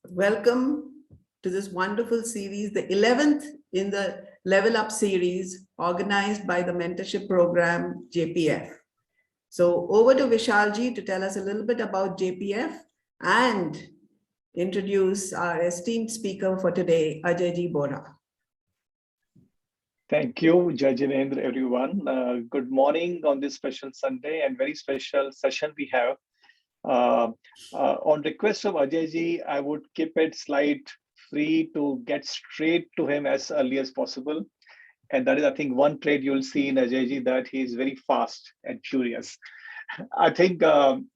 Welcome to this wonderful series, the 11th in the Level Up series organized by the mentorship program JPF. So over to Vishalji to tell us a little bit about JPF and introduce our esteemed speaker for today, Ajay Bohora. Thank you, Jajinendra, everyone. Good morning on this special Sunday and very special session we have. On request of Ajay, I would keep it slide free to get straight to him as early as possible. And that is, I think, one trait you'll see in Ajay that he is very fast and curious. I think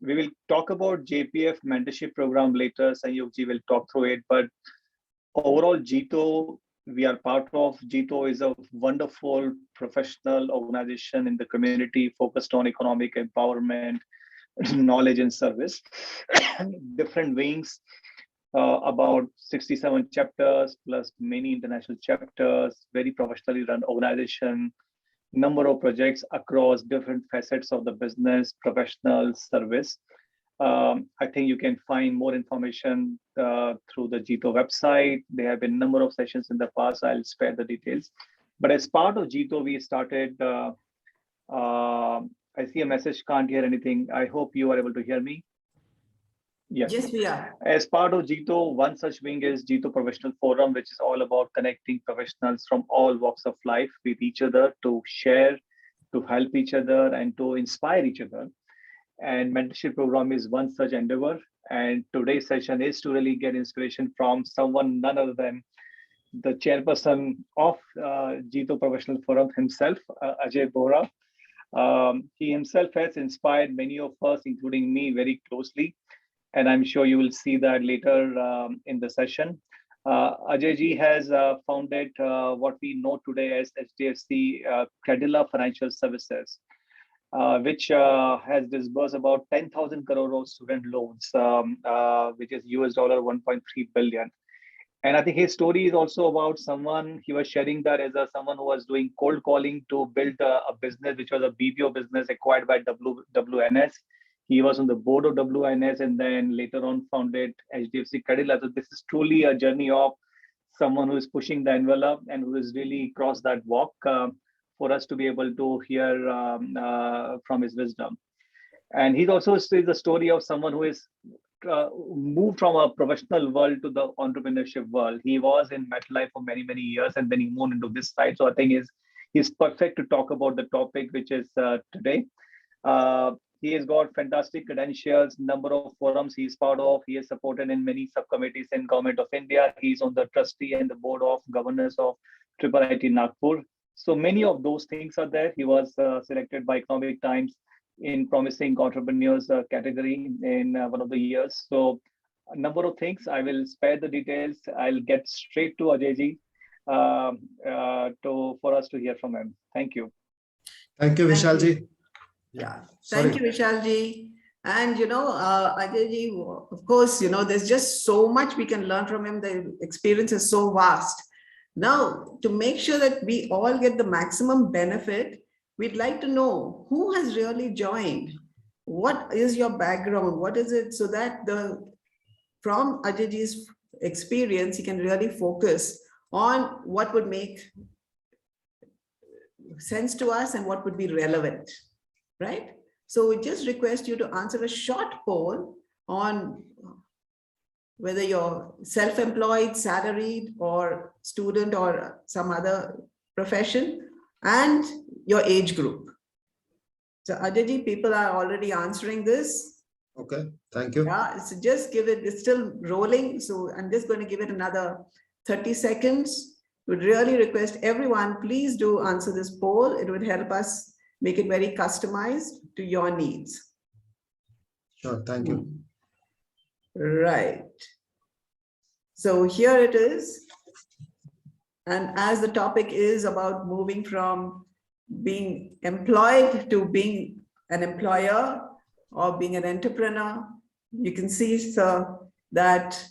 we will talk about JPF mentorship program later. Sanyogji will talk through it. But overall, Jito, we are part of. Jito is a wonderful professional organization in the community focused on economic empowerment, knowledge and service. Different wings, about 67 chapters plus many international chapters, very professionally run organization, number of projects across different facets of the business, professional service. I think you can find more information through the Jito website. There have been a number of sessions in the past. I'll spare the details. But as part of Jito, we started, I see a message, can't hear anything. I hope you are able to hear me. Yes, we are. As part of Jito, one such wing is Jito Professional Forum, which is all about connecting professionals from all walks of life with each other to share, to help each other and to inspire each other. And mentorship program is one such endeavor. And today's session is to really get inspiration from someone none other than the chairperson of Jito Professional Forum himself, Ajay Bohora. He himself has inspired many of us, including me, very closely. And I'm sure you will see that later in the session. Ajay ji has founded what we know today as HDFC Credila Financial Services, which has disbursed about 10,000 crore of student loans, which is US dollar 1.3 billion. And I think his story is also about someone, he was sharing that as someone who was doing cold calling to build a business, which was a BPO business acquired by WNS. He was on the board of WNS and then later on founded HDFC Credila. So this is truly a journey of someone who is pushing the envelope and who has really crossed that walk for us to be able to hear from his wisdom. And he also is the story of someone who is moved from a professional world to the entrepreneurship world. He was in MetLife for many, many years and then he moved into this side. So I think he's perfect to talk about the topic, which is today. He has got fantastic credentials, number of forums he's part of. He is supported in many subcommittees in Government of India. He's on the trustee and the board of governors of IIIT Nagpur. So many of those things are there. He was selected by Economic Times in promising entrepreneurs category in one of the years. So a number of things. I will spare the details. I'll get straight to Ajay ji for us to hear from him. Thank you. Thank you, Vishal ji. Yeah, thank you, Vishal ji. And, Ajay ji, of course, there's just so much we can learn from him. The experience is so vast. Now, to make sure that we all get the maximum benefit, we'd like to know who has really joined. What is your background? What is it? So that from Ajay ji's experience, he can really focus on what would make sense to us and what would be relevant. Right? So we just request you to answer a short poll on whether you're self-employed, salaried, or student, or some other profession, and your age group. So Ajay ji, people are already answering this. Okay, thank you. Yeah, so just give it, it's still rolling. So I'm just going to give it another 30 seconds. Would really request everyone, please do answer this poll. It would help us make it very customized to your needs. Sure, thank you. Right. So here it is. And as the topic is about moving from being employed to being an employer or being an entrepreneur, you can see, sir, that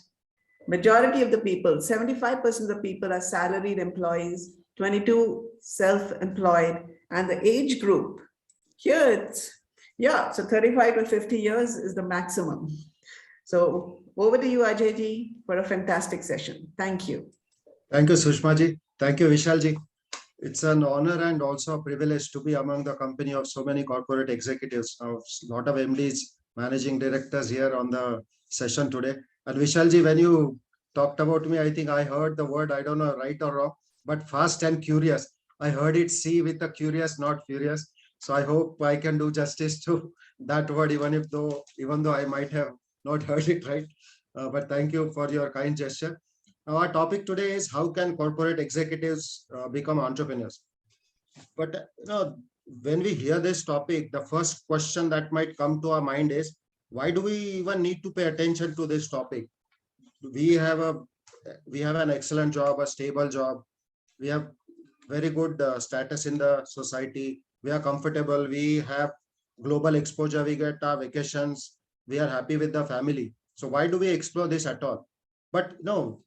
majority of the people, 75% of the people are salaried employees, 22 self-employed, and the age group, here Yeah, so 35 to 50 years is the maximum. So over to you, Ajay ji, for a fantastic session. Thank you. Thank you, Sushma ji. Thank you, Vishal ji. It's an honor and also a privilege to be among the company of so many corporate executives, a lot of MDs, managing directors here on the session today. And Vishal ji, when you talked about me, I think I heard the word, I don't know, right or wrong, but fast and curious. I heard it C with the curious, not furious. So I hope I can do justice to that word, even though I might have not heard it right. But thank you for your kind gesture. Now, our topic today is how can corporate executives become entrepreneurs? But when we hear this topic, the first question that might come to our mind is, why do we even need to pay attention to this topic? We have an excellent job, a stable job. We have very good status in the society. We are comfortable. We have global exposure. We get our vacations. We are happy with the family. So why do we explore this at all? But no,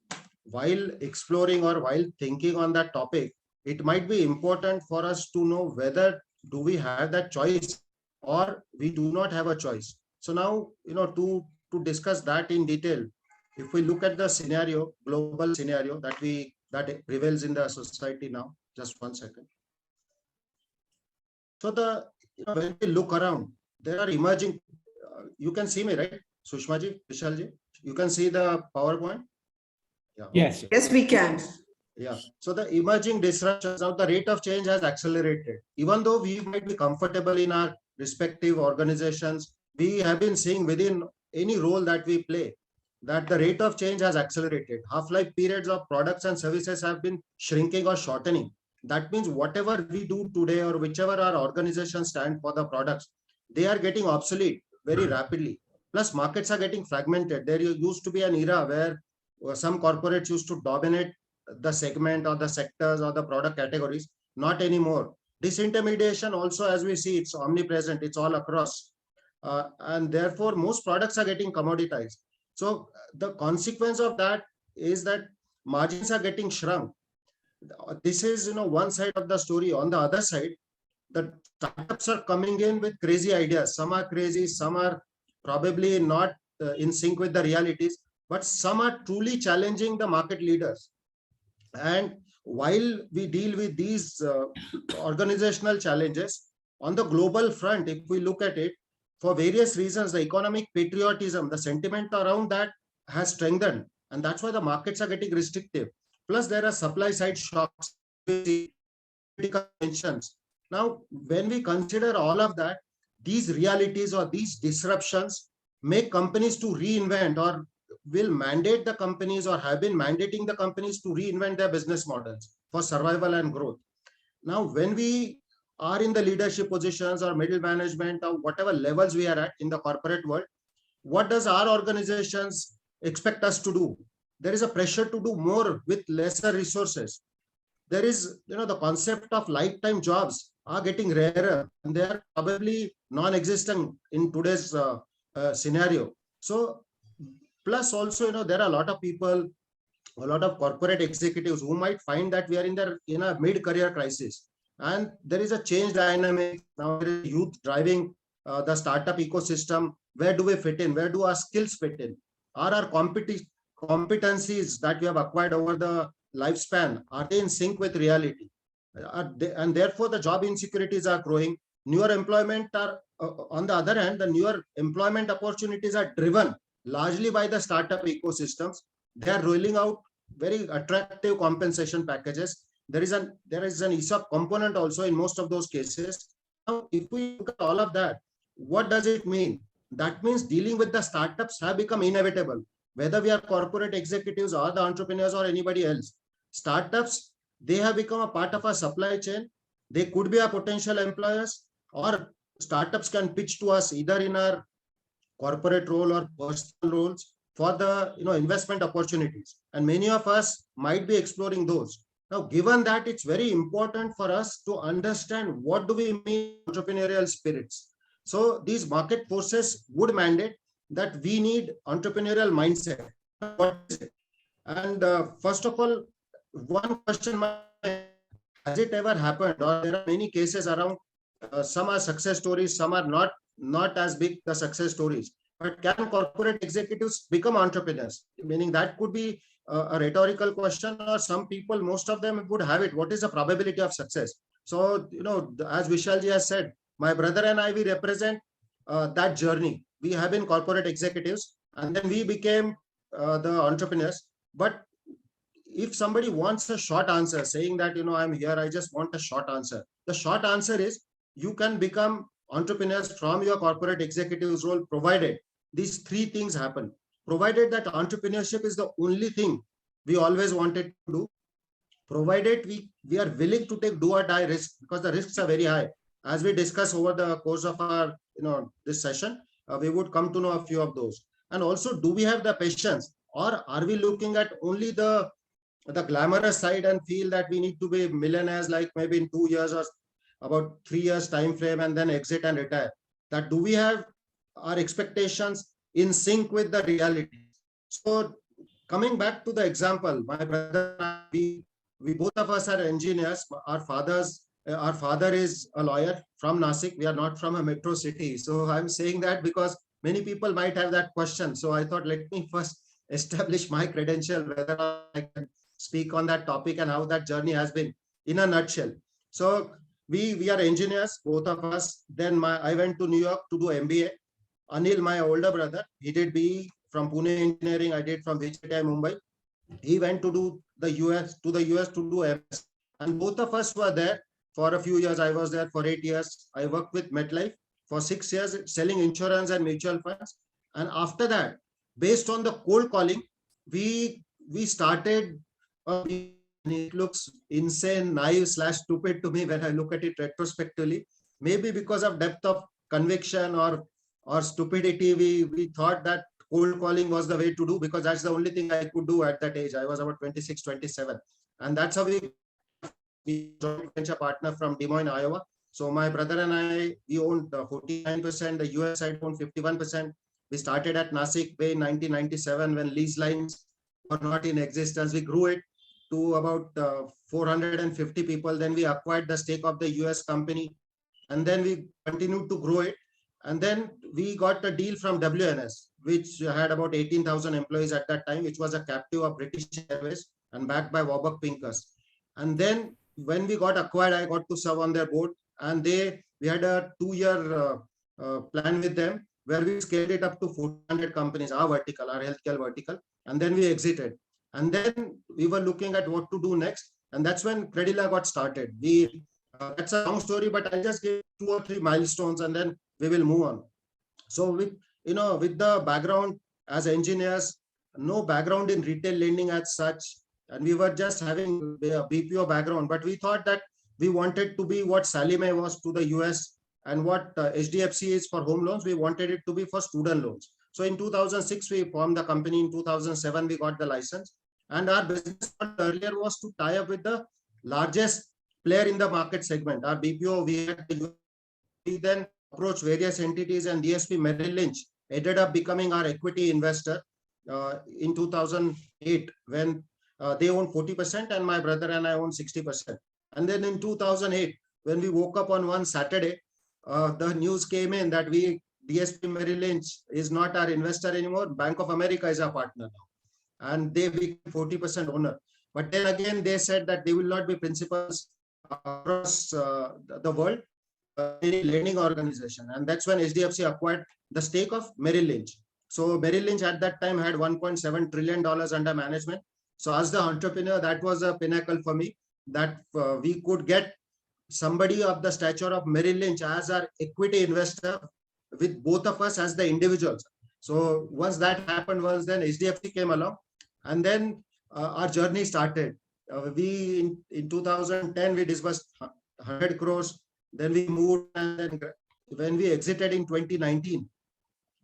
while exploring or while thinking on that topic, it might be important for us to know whether do we have that choice or we do not have a choice. So now, to discuss that in detail, if we look at the scenario, global scenario that prevails in the society now, just 1 second. So when we look around, there are emerging. You can see me, right, Sushma ji, Vishal ji? You can see the PowerPoint. Yeah. Yes. Yes, we can. Yeah. So the emerging disruptions, now the rate of change has accelerated. Even though we might be comfortable in our respective organizations, we have been seeing within any role that we play that the rate of change has accelerated. Half-life periods of products and services have been shrinking or shortening. That means whatever we do today or whichever our organizations stand for the products, they are getting obsolete very rapidly. Plus markets are getting fragmented. There used to be an era where some corporates used to dominate the segment or the sectors or the product categories. Not anymore. Disintermediation also, as we see, it's omnipresent. It's all across. And therefore, most products are getting commoditized. So the consequence of that is that margins are getting shrunk. This is, one side of the story. On the other side, the startups are coming in with crazy ideas. Some are crazy, some are probably not in sync with the realities, but some are truly challenging the market leaders. And while we deal with these organizational challenges, on the global front, if we look at it, for various reasons, the economic patriotism, the sentiment around that has strengthened. And that's why the markets are getting restrictive. Plus, there are supply side shocks, political tensions. Now, when we consider all of that, these realities or these disruptions make companies to reinvent or will mandate the companies or have been mandating the companies to reinvent their business models for survival and growth. Now, when we are in the leadership positions or middle management or whatever levels we are at in the corporate world, what does our organizations expect us to do? There is a pressure to do more with lesser resources. There is, the concept of lifetime jobs are getting rarer and they are probably non-existent in today's scenario. So, plus also, there are a lot of people, a lot of corporate executives who might find that we are in a mid-career crisis. And there is a change dynamic. Now there is youth driving the startup ecosystem. Where do we fit in? Where do our skills fit in? Are our competencies that we have acquired over the lifespan, are they in sync with reality? And therefore, the job insecurities are growing. Newer employment are, on the other hand, the newer employment opportunities are driven largely by the startup ecosystems. They are rolling out very attractive compensation packages. There is an ESOP component also in most of those cases. Now, if we look at all of that, what does it mean? That means dealing with the startups have become inevitable, whether we are corporate executives or the entrepreneurs or anybody else. Startups, they have become a part of our supply chain. They could be our potential employers, or startups can pitch to us either in our corporate role or personal roles for the investment opportunities. And many of us might be exploring those. Now, given that, it's very important for us to understand what do we mean entrepreneurial spirits. So these market forces would mandate that we need entrepreneurial mindset. What is it? And first of all, one question, has it ever happened? Or there are many cases around, some are success stories, some are not not as big the success stories. But can corporate executives become entrepreneurs? Meaning that could be a rhetorical question, or some people, most of them would have it. What is the probability of success? So, as Vishalji has said, my brother and I, we represent that journey. We have been corporate executives, and then we became the entrepreneurs. But if somebody wants a short answer, saying that, I'm here, I just want a short answer. The short answer is you can become entrepreneurs from your corporate executives role, provided these three things happen. Provided that entrepreneurship is the only thing we always wanted to do. Provided we are willing to take do or die risk, because the risks are very high. As we discuss over the course of our, this session, we would come to know a few of those. And also, do we have the patience, or are we looking at only the glamorous side and feel that we need to be millionaires, like maybe in 2 years or about 3 years time frame, and then exit and retire? That do we have our expectations in sync with the reality? So coming back to the example, my brother and I, we both of us are engineers. Our father is a lawyer from Nashik. We are not from a metro city. So I'm saying that because many people might have that question. So I thought, let me first establish my credential, whether I can speak on that topic and how that journey has been in a nutshell. So we are engineers, both of us. Then I went to New York to do MBA. Anil, my older brother, he did BE from Pune Engineering. I did from HDFC Mumbai. He went to do the US to do MS. And both of us were there for a few years. I was there for 8 years. I worked with MetLife for 6 years, selling insurance and mutual funds. And after that, based on the cold calling, we started. It looks insane, naive / stupid to me when I look at it retrospectively. Maybe because of depth of conviction or stupidity, we thought that cold calling was the way to do, because that's the only thing I could do at that age. I was about 26, 27. And that's how we joint venture partner from Des Moines, Iowa. So my brother and I, we owned 49%, the US side owned 51%. We started at Nashik Bay in 1997 when lease lines were not in existence. We grew it to about 450 people. Then we acquired the stake of the US company, and then we continued to grow it. And then we got a deal from WNS, which had about 18,000 employees at that time, which was a captive of British Airways and backed by Warburg Pincus. And then when we got acquired, I got to serve on their board, and we had a 2-year plan with them where we scaled it up to 400 companies, our vertical, our healthcare vertical, and then we exited. And then we were looking at what to do next, and that's when Credila got started. That's a long story, but I just gave 2 or 3 milestones, and then we will move on. So with the background as engineers, no background in retail lending as such, and we were just having a BPO background, but we thought that we wanted to be what Sallie Mae was to the US and what HDFC is for home loans. We wanted it to be for student loans. So in 2006, we formed the company. In 2007, we got the license. And our business earlier was to tie up with the largest player in the market segment. Our BPO, we then approached various entities, and DSP Merrill Lynch ended up becoming our equity investor in 2008 when they owned 40% and my brother and I owned 60%. And then in 2008, when we woke up on one Saturday, the news came in that DSP Merrill Lynch is not our investor anymore. Bank of America is our partner now, and they became 40% owner. But then again, they said that they will not be principals across the world, any lending organization. And that's when HDFC acquired the stake of Merrill Lynch. So Merrill Lynch at that time had $1.7 trillion under management. So as the entrepreneur, that was a pinnacle for me, that we could get somebody of the stature of Merrill Lynch as our equity investor, with both of us as the individuals. So once that happened, then HDFC came along, and then our journey started. In 2010, we disbursed 100 crores. Then we moved, and then when we exited in 2019,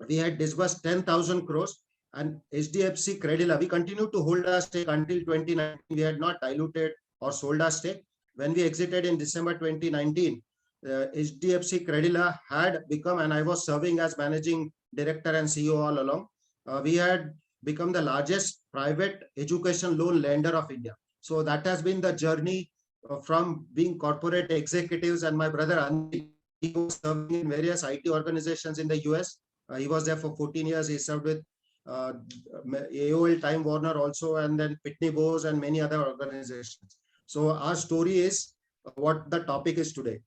we had disbursed 10,000 crores. And HDFC Credila, we continued to hold our stake until 2019. We had not diluted or sold our stake. When we exited in December 2019, HDFC Credila had become, and I was serving as managing director and CEO all along, we had become the largest private education loan lender of India. So that has been the journey from being corporate executives. And my brother Anil, He was serving in various IT organizations in the US. He was there for 14 years. He served with AOL, Time Warner also, and then Pitney Bowes and many other organizations. So our story is what the topic is today.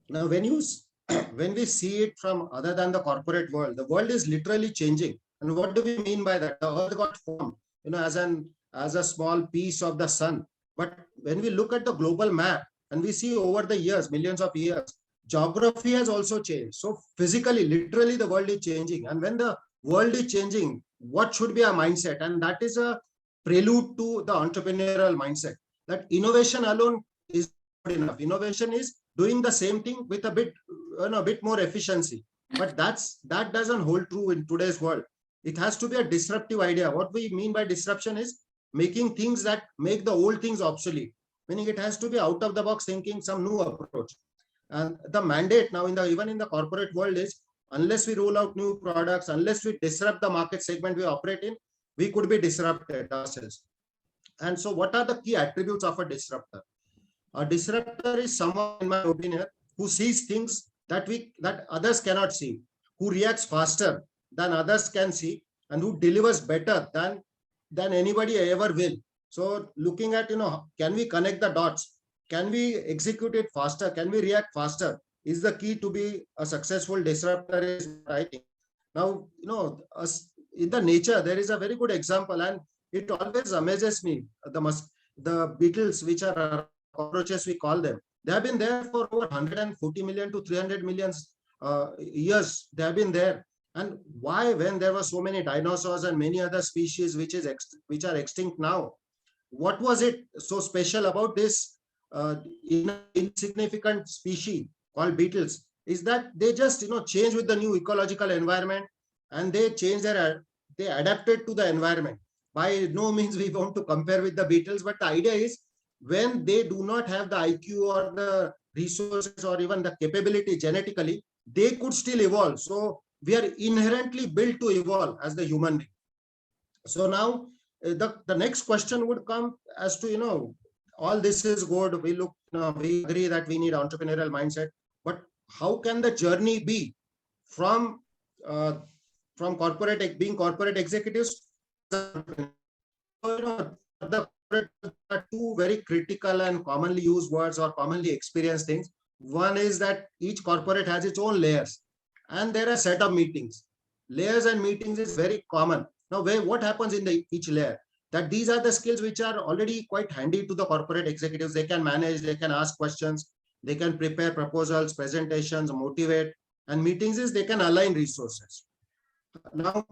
Now, when we see it from other than the corporate world, the world is literally changing. And what do we mean by that? The earth got formed, as a small piece of the sun. But when we look at the global map and we see over the years, millions of years, geography has also changed. So physically, literally, the world is changing. And when the world is changing, what should be our mindset? And that is a prelude to the entrepreneurial mindset. That innovation alone is not enough. Innovation is doing the same thing with a bit more efficiency. But that doesn't hold true in today's world. It has to be a disruptive idea. What we mean by disruption is making things that make the old things obsolete. Meaning it has to be out of the box thinking, some new approach. And the mandate now even in the corporate world is, unless we roll out new products, unless we disrupt the market segment we operate in, we could be disrupted ourselves. And so what are the key attributes of a disruptor? A disruptor is someone, in my opinion, who sees things that others cannot see, who reacts faster than others can see, and who delivers better than anybody ever will. So looking at, can we connect the dots? Can we execute it faster? Can we react faster? Is the key to be a successful disruptor, is I think. Now, in the nature, there is a very good example, and it always amazes me. The beetles, which are cockroaches, we call them, they have been there for over 140 million to 300 million years. They have been there. And why, when there were so many dinosaurs and many other species which are extinct now, what was it so special about this insignificant species called beetles? Is that they just change with the new ecological environment, and they adapted to the environment. By no means we want to compare with the beetles, but the idea is, when they do not have the IQ or the resources or even the capability genetically, they could still evolve. So we are inherently built to evolve as the human being. So now the next question would come as to, all this is good. We agree that we need entrepreneurial mindset, but how can the journey be from being corporate executives? The two very critical and commonly used words or commonly experienced things. One is that each corporate has its own layers, and there are a set of meetings. Layers and meetings is very common. Now, what happens in each layer? That these are the skills which are already quite handy to the corporate executives. They can manage, they can ask questions, they can prepare proposals, presentations, motivate, and meetings is they can align resources. Now,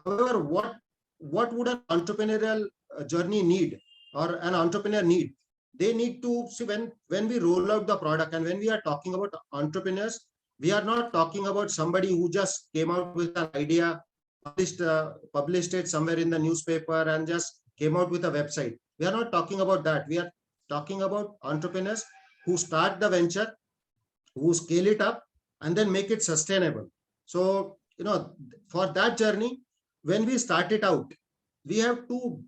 however, what would an entrepreneurial journey need, or an entrepreneur need? They need to see, when we roll out the product, and when we are talking about entrepreneurs, we are not talking about somebody who just came out with an idea, published it somewhere in the newspaper, and just came out with a website. We are not talking about that. We are talking about entrepreneurs who start the venture, who scale it up, and then make it sustainable. So, for that journey, when we start it out, we have to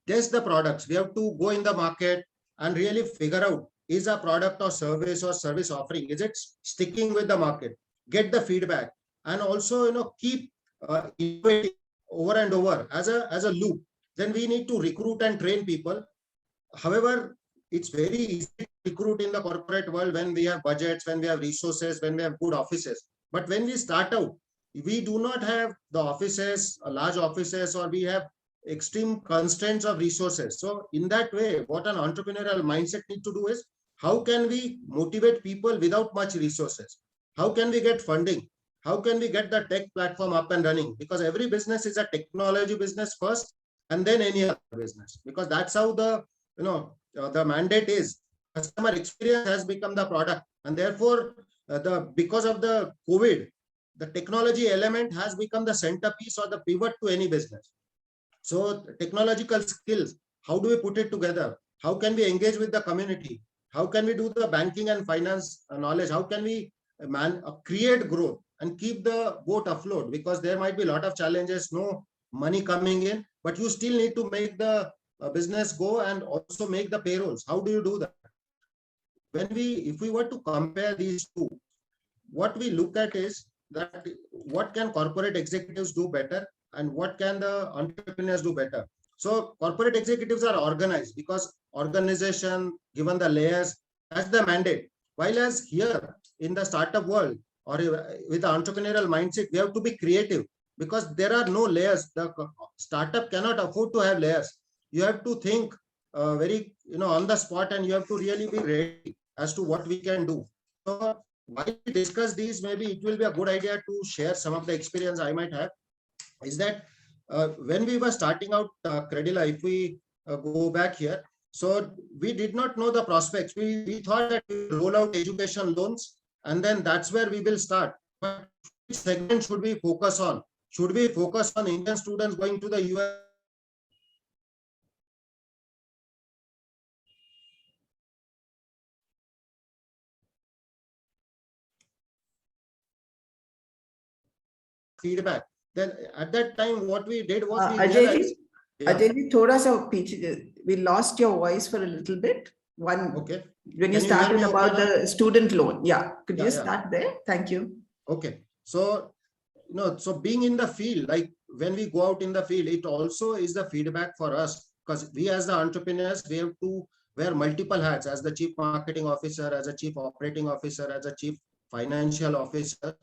test the products. We have to go in the market and really figure out, is a product or service offering, is it sticking with the market? Get the feedback, and also, keep innovating over and over as a loop. Then we need to recruit and train people. However, it's very easy to recruit in the corporate world when we have budgets, when we have resources, when we have good offices. But when we start out, we do not have the offices, large offices, or we have extreme constraints of resources. So in that way, what an entrepreneurial mindset needs to do is, how can we motivate people without much resources? How can we get funding? How can we get the tech platform up and running? Because every business is a technology business first, and then any other business. Because that's how the mandate is. Customer experience has become the product, and therefore, because of the COVID, the technology element has become the centerpiece or the pivot to any business. So technological skills, how do we put it together? How can we engage with the community? How can we do the banking and finance knowledge? How can we create growth and keep the boat afloat? Because there might be a lot of challenges, no money coming in, but you still need to make the business go and also make the payrolls. How do you do that? If we were to compare these two, what we look at is that what can corporate executives do better and what can the entrepreneurs do better. So corporate executives are organized because organization, given the layers, has the mandate. While as here in the startup world or with the entrepreneurial mindset, we have to be creative because there are no layers. The startup cannot afford to have layers. You have to think very, on the spot, and you have to really be ready as to what we can do. So while we discuss these, maybe it will be a good idea to share some of the experience I might have. Is that when we were starting out Credila, if we go back here, so we did not know the prospects. We thought that we roll out education loans and then that's where we will start. But which segment should we focus on? Should we focus on Indian students going to the US? Feedback. Then at that time, what we did was we realized. Ajay ji, thoda sa we lost your voice for a little bit. Okay. When you started about the student loan. Yeah. Could you start there? Thank you. Okay. So, so being in the field, like when we go out in the field, it also is the feedback for us because we as the entrepreneurs, we have to wear multiple hats as the chief marketing officer, as a chief operating officer, as a chief financial officer,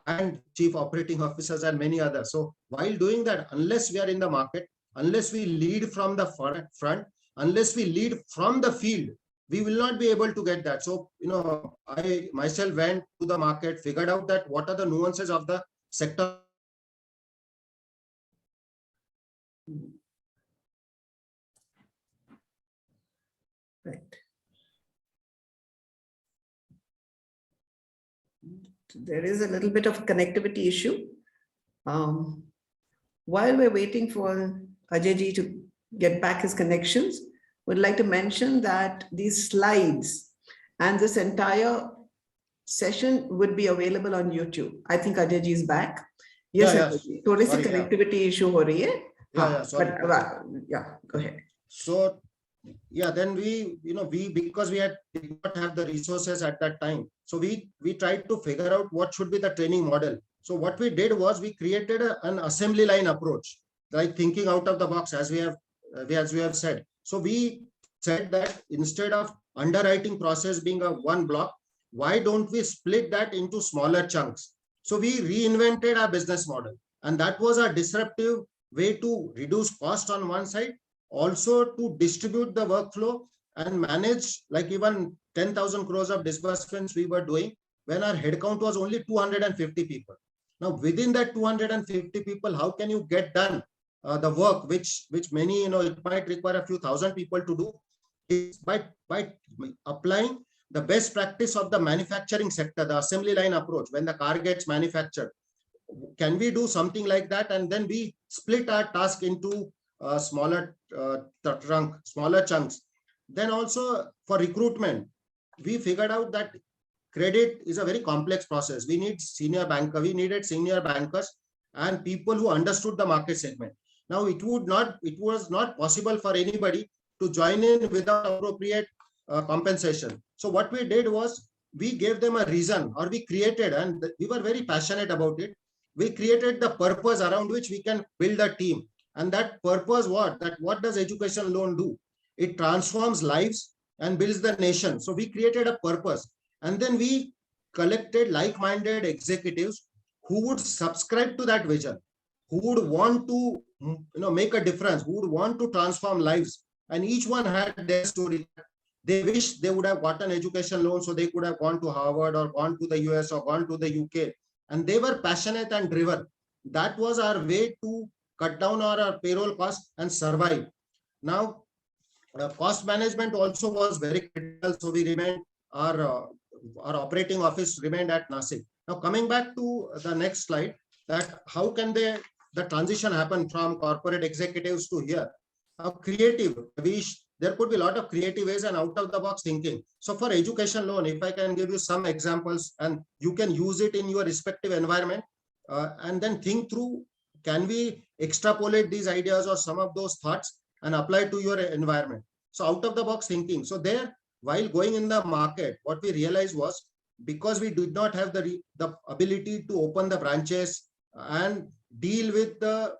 and chief operating officers and many others. So while doing that, unless we are in the market, unless we lead from the front, unless we lead from the field, we will not be able to get that. So, I myself went to the market, figured out that what are the nuances of the sector. Right. There is a little bit of connectivity issue. While we're waiting for Ajay ji to get back his connections, we'd like to mention that these slides and this entire session would be available on YouTube. I think Ajay ji is back. Yes, थोड़ी सी connectivity issue हो रही है. Sorry. Go ahead. So, then we because we did not have the resources at that time. So we tried to figure out what should be the training model. So what we did was we created an assembly line approach, like thinking out of the box, as we have said. So we said that instead of underwriting process being a one block, why don't we split that into smaller chunks? So we reinvented our business model, and that was a disruptive way to reduce cost on one side, also to distribute the workflow and manage like even 10,000 crores of disbursements we were doing when our headcount was only 250 people. Now, within that 250 people, how can you get done the work which many, it might require a few thousand people to do, is by applying the best practice of the manufacturing sector, the assembly line approach. When the car gets manufactured, can we do something like that? And then we split our task into smaller chunks. Then also for recruitment, we figured out that credit is a very complex process. We need needed senior bankers and people who understood the market segment. Now it was not possible for anybody to join in without appropriate compensation. So what we did was we gave them a reason, or we created, and we were very passionate about it. We created the purpose around which we can build a team. And that purpose, what does education loan do? It transforms lives and builds the nation. So we created a purpose. And then we collected like-minded executives who would subscribe to that vision, who would want to make a difference, who would want to transform lives. And each one had their story. They wish they would have gotten education loan so they could have gone to Harvard or gone to the US or gone to the UK. And they were passionate and driven. That was our way to cut down our payroll costs and survive. Now, cost management also was very critical. So we remained, our operating office remained at Nasik. Now, coming back to the next slide, that how can the transition happen from corporate executives to here? Creative, there could be a lot of creative ways and out of the box thinking. So for education loan, if I can give you some examples and you can use it in your respective environment and then think through, can we extrapolate these ideas or some of those thoughts and apply to your environment? So out of the box thinking. So there, while going in the market, what we realized was because we did not have the ability to open the branches and deal with the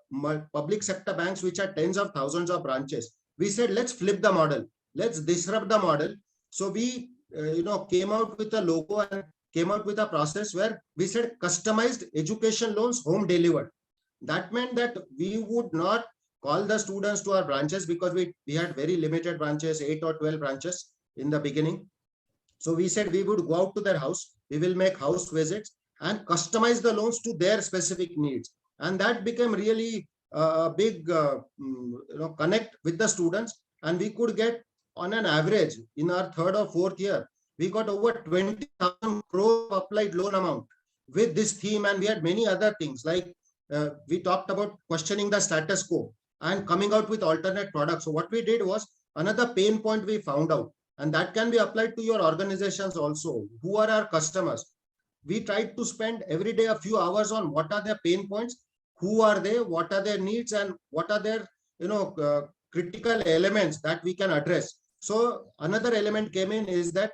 public sector banks, which are tens of thousands of branches. We said, let's flip the model. Let's disrupt the model. So we, came out with a logo and came out with a process where we said customized education loans home delivered. That meant that we would not call the students to our branches because we had very limited branches, 8 or 12 branches in the beginning. So we said we would go out to their house, we will make house visits and customize the loans to their specific needs. And that became really a big connect with the students. And we could get, on an average, in our third or fourth year, we got over 20,000 crore applied loan amount with this theme. And we had many other things like we talked about questioning the status quo and coming out with alternate products. So what we did was another pain point we found out, and that can be applied to your organizations also. Who are our customers? We tried to spend every day a few hours on what are their pain points, who are they, what are their needs, and what are their critical elements that we can address. So another element came in is that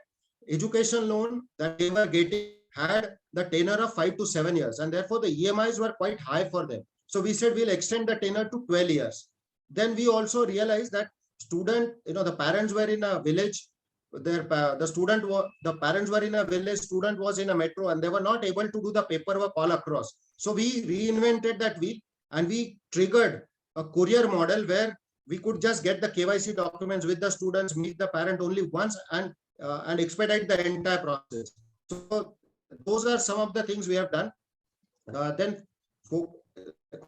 education loan that they were getting had the tenure of 5 to 7 years, and therefore the EMIs were quite high for them. So we said we'll extend the tenure to 12 years. Then we also realized that the parents were in a village, the parents were in a village, student was in a metro, and they were not able to do the paperwork all across. So we reinvented that wheel and we triggered a courier model where we could just get the KYC documents with the students, meet the parent only once, and expedite the entire process. So those are some of the things we have done. Then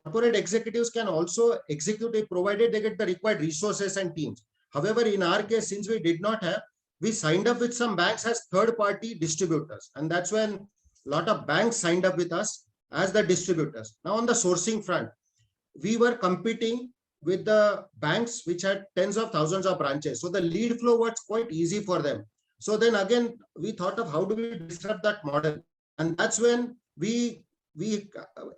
corporate executives can also execute it provided they get the required resources and teams. However, in our case, since we did not have, we signed up with some banks as third-party distributors. And that's when a lot of banks signed up with us as the distributors. Now, on the sourcing front, we were competing with the banks which had tens of thousands of branches. So the lead flow was quite easy for them. So then again, we thought of how do we disrupt that model? And that's when we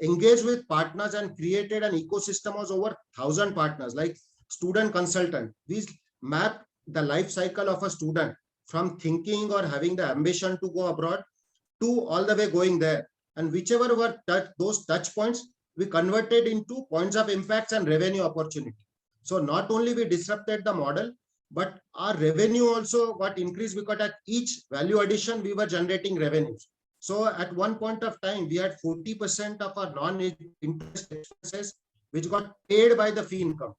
engaged with partners and created an ecosystem of over 1,000 partners, like student consultant. We mapped the life cycle of a student from thinking or having the ambition to go abroad to all the way going there. And whichever were those touch points, we converted into points of impact and revenue opportunity. So not only we disrupted the model, but our revenue also got increased because at each value addition, we were generating revenues. So at one point of time, we had 40% of our non-interest expenses, which got paid by the fee income.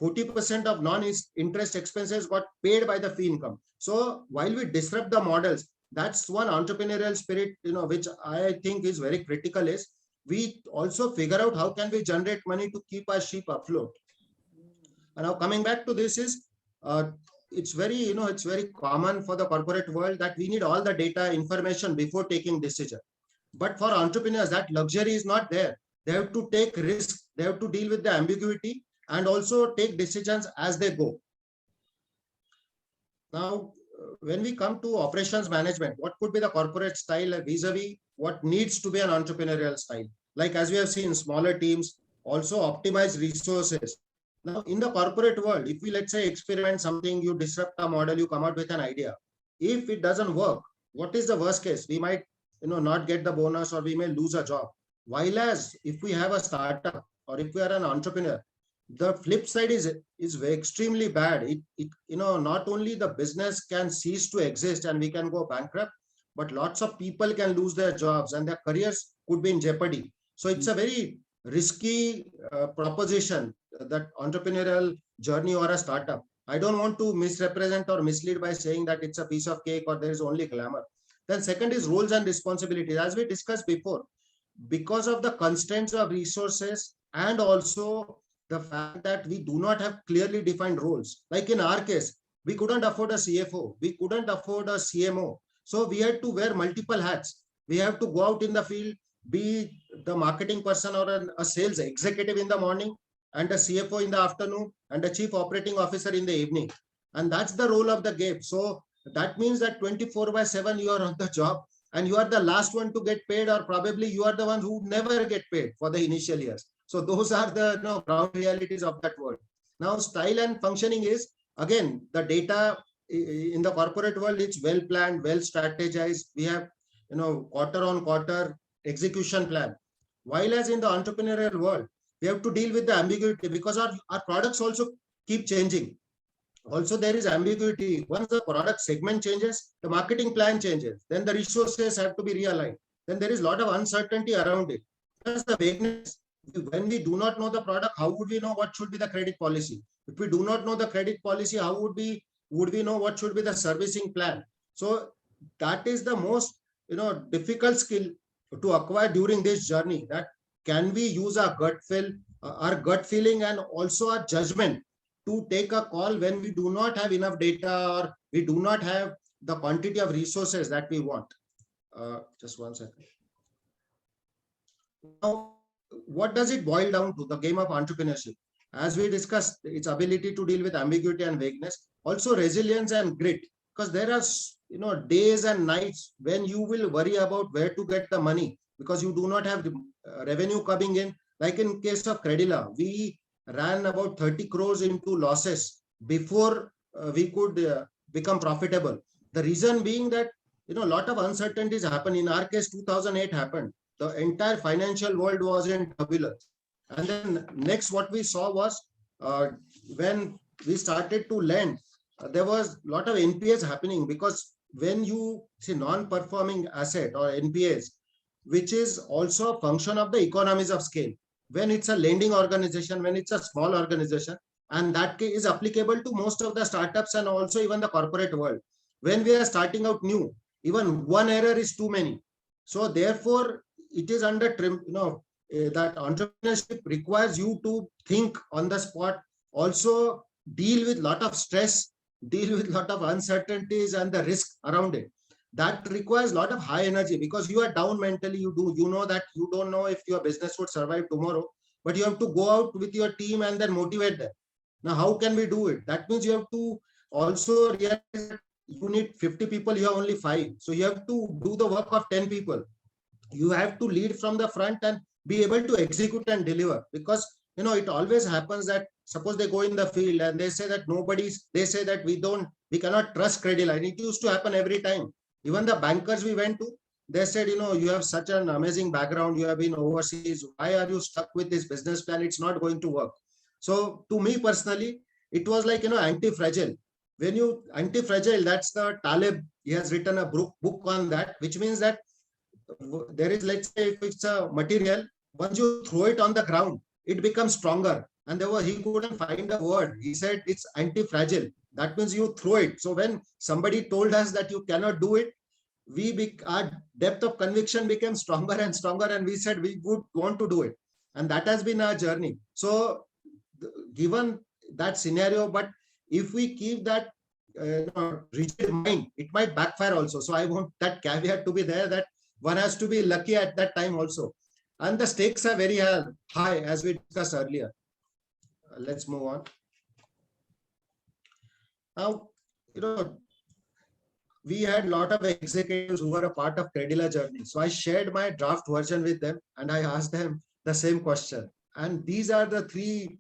40% of non-interest expenses got paid by the fee income. So while we disrupt the models, that's one entrepreneurial spirit, which I think is very critical, is we also figure out how can we generate money to keep our ship afloat. And now coming back to this is, it's very common for the corporate world that we need all the data information before taking decision. But for entrepreneurs, that luxury is not there. They have to take risks. They have to deal with the ambiguity and also take decisions as they go. Now, when we come to operations management, what could be the corporate style vis-a-vis what needs to be an entrepreneurial style? Like as we have seen, smaller teams also optimize resources. Now, in the corporate world, if we, let's say, experiment something, you disrupt a model, you come out with an idea. If it doesn't work, what is the worst case? We might, not get the bonus, or we may lose a job. While as if we have a startup or if we are an entrepreneur, the flip side is extremely bad. Not only the business can cease to exist and we can go bankrupt, but lots of people can lose their jobs and their careers could be in jeopardy. So it's a very risky proposition, that entrepreneurial journey or a startup. I don't want to misrepresent or mislead by saying that it's a piece of cake or there is only glamour. Then second is roles and responsibilities. As we discussed before, because of the constraints of resources and also the fact that we do not have clearly defined roles. Like in our case, we couldn't afford a CFO, we couldn't afford a CMO. So we had to wear multiple hats. We have to go out in the field, be the marketing person or a sales executive in the morning, and a CFO in the afternoon, and a chief operating officer in the evening. And that's the role of the game. So that means that 24/7 you are on the job and you are the last one to get paid, or probably you are the one who never get paid for the initial years. So those are the ground realities of that world. Now, style and functioning is, again, the data in the corporate world, it's well planned, well strategized. We have quarter on quarter execution plan. While as in the entrepreneurial world, we have to deal with the ambiguity because our products also keep changing. Also, there is ambiguity. Once the product segment changes, the marketing plan changes. Then the resources have to be realigned. Then there is a lot of uncertainty around it. Plus the vagueness. When we do not know the product, how would we know what should be the credit policy? If we do not know the credit policy, how would we know what should be the servicing plan? So that is the most difficult skill to acquire during this journey. That can we use our gut feeling and also our judgment to take a call when we do not have enough data or we do not have the quantity of resources that we want. Just one second. Now, what does it boil down to? The game of entrepreneurship. As we discussed, its ability to deal with ambiguity and vagueness, also resilience and grit, because there are days and nights when you will worry about where to get the money because you do not have revenue coming in. Like in case of Credila, we ran about 30 crores into losses before we could become profitable. The reason being that a lot of uncertainties happen. In our case, 2008 happened. The entire financial world was in turbulence. And then next what we saw was when we started to lend, there was a lot of NPAs happening, because when you see non-performing asset or NPAs, which is also a function of the economies of scale. When it's a lending organization, when it's a small organization, and that is applicable to most of the startups and also even the corporate world. When we are starting out new, even one error is too many. So therefore, it is under that entrepreneurship requires you to think on the spot, also deal with a lot of stress, deal with a lot of uncertainties and the risk around it. That requires a lot of high energy because you are down mentally. You know that you don't know if your business would survive tomorrow, but you have to go out with your team and then motivate them. Now, how can we do it? That means you have to also realize that you need 50 people, you have only 5. So you have to do the work of 10 people. You have to lead from the front and be able to execute and deliver, because it always happens that suppose they go in the field and they say that they say that we cannot trust Credila. And it used to happen every time. Even the bankers we went to, they said, you have such an amazing background. You have been overseas. Why are you stuck with this business plan? It's not going to work. So to me personally, it was like, anti-fragile. When you anti-fragile, that's the Taleb. He has written a book on that, which means that there is, let's say, if it's a material, once you throw it on the ground, it becomes stronger. And he couldn't find a word. He said it's anti-fragile. That means you throw it. So when somebody told us that you cannot do it, our depth of conviction became stronger and stronger, and we said we would want to do it. And that has been our journey. So given that scenario, but if we keep that rigid mind, it might backfire also. So I want that caveat to be there, that one has to be lucky at that time also. And the stakes are very high, as we discussed earlier. Let's move on. Now, we had a lot of executives who were a part of Credila journey. So I shared my draft version with them and I asked them the same question. And these are the 3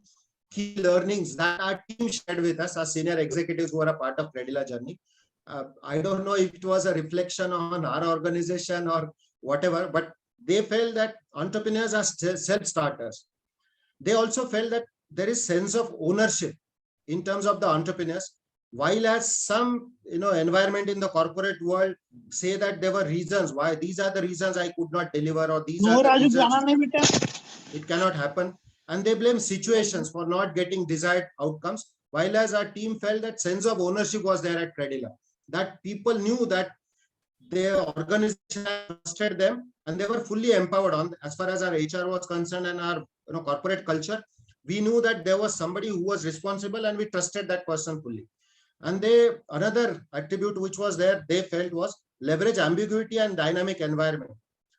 key learnings that our team shared with us, our senior executives who were a part of Credila journey. I don't know if it was a reflection on our organization or whatever, but they felt that entrepreneurs are self-starters. They also felt that there is sense of ownership in terms of the entrepreneurs. While as some environment in the corporate world say that there were reasons why these are the reasons I could not deliver, or these are the reasons it cannot happen, and they blame situations for not getting desired outcomes. While as our team felt that sense of ownership was there at Credila, that people knew that their organization trusted them and they were fully empowered on as far as our HR was concerned and our corporate culture. We knew that there was somebody who was responsible and we trusted that person fully. And another attribute which was there, they felt, was leverage ambiguity and dynamic environment.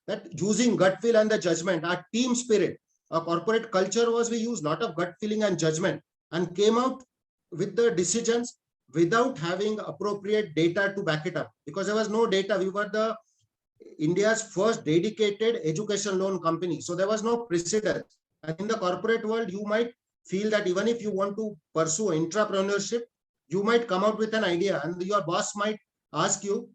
That using gut feel and the judgment, our team spirit, our corporate culture was we use a lot of gut feeling and judgment and came out with the decisions without having appropriate data to back it up, because there was no data. We were India's first dedicated education loan company. So there was no precedent. And in the corporate world, you might feel that even if you want to pursue entrepreneurship, you might come out with an idea and your boss might ask you,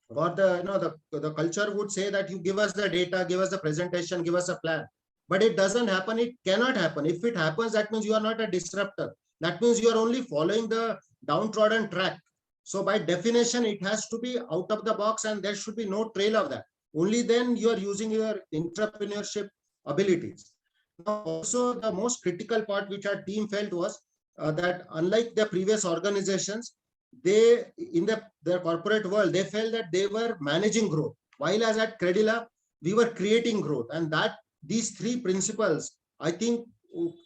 or the culture would say that you give us the data, give us the presentation, give us a plan. But it doesn't happen. It cannot happen. If it happens, that means you are not a disruptor. That means you are only following the downtrodden track. So by definition, it has to be out of the box and there should be no trail of that. Only then you are using your entrepreneurship abilities. Now, also the most critical part which our team felt was that unlike the previous organizations, they in their corporate world, they felt that they were managing growth. While as at Credila, we were creating growth. And that these three principles, I think,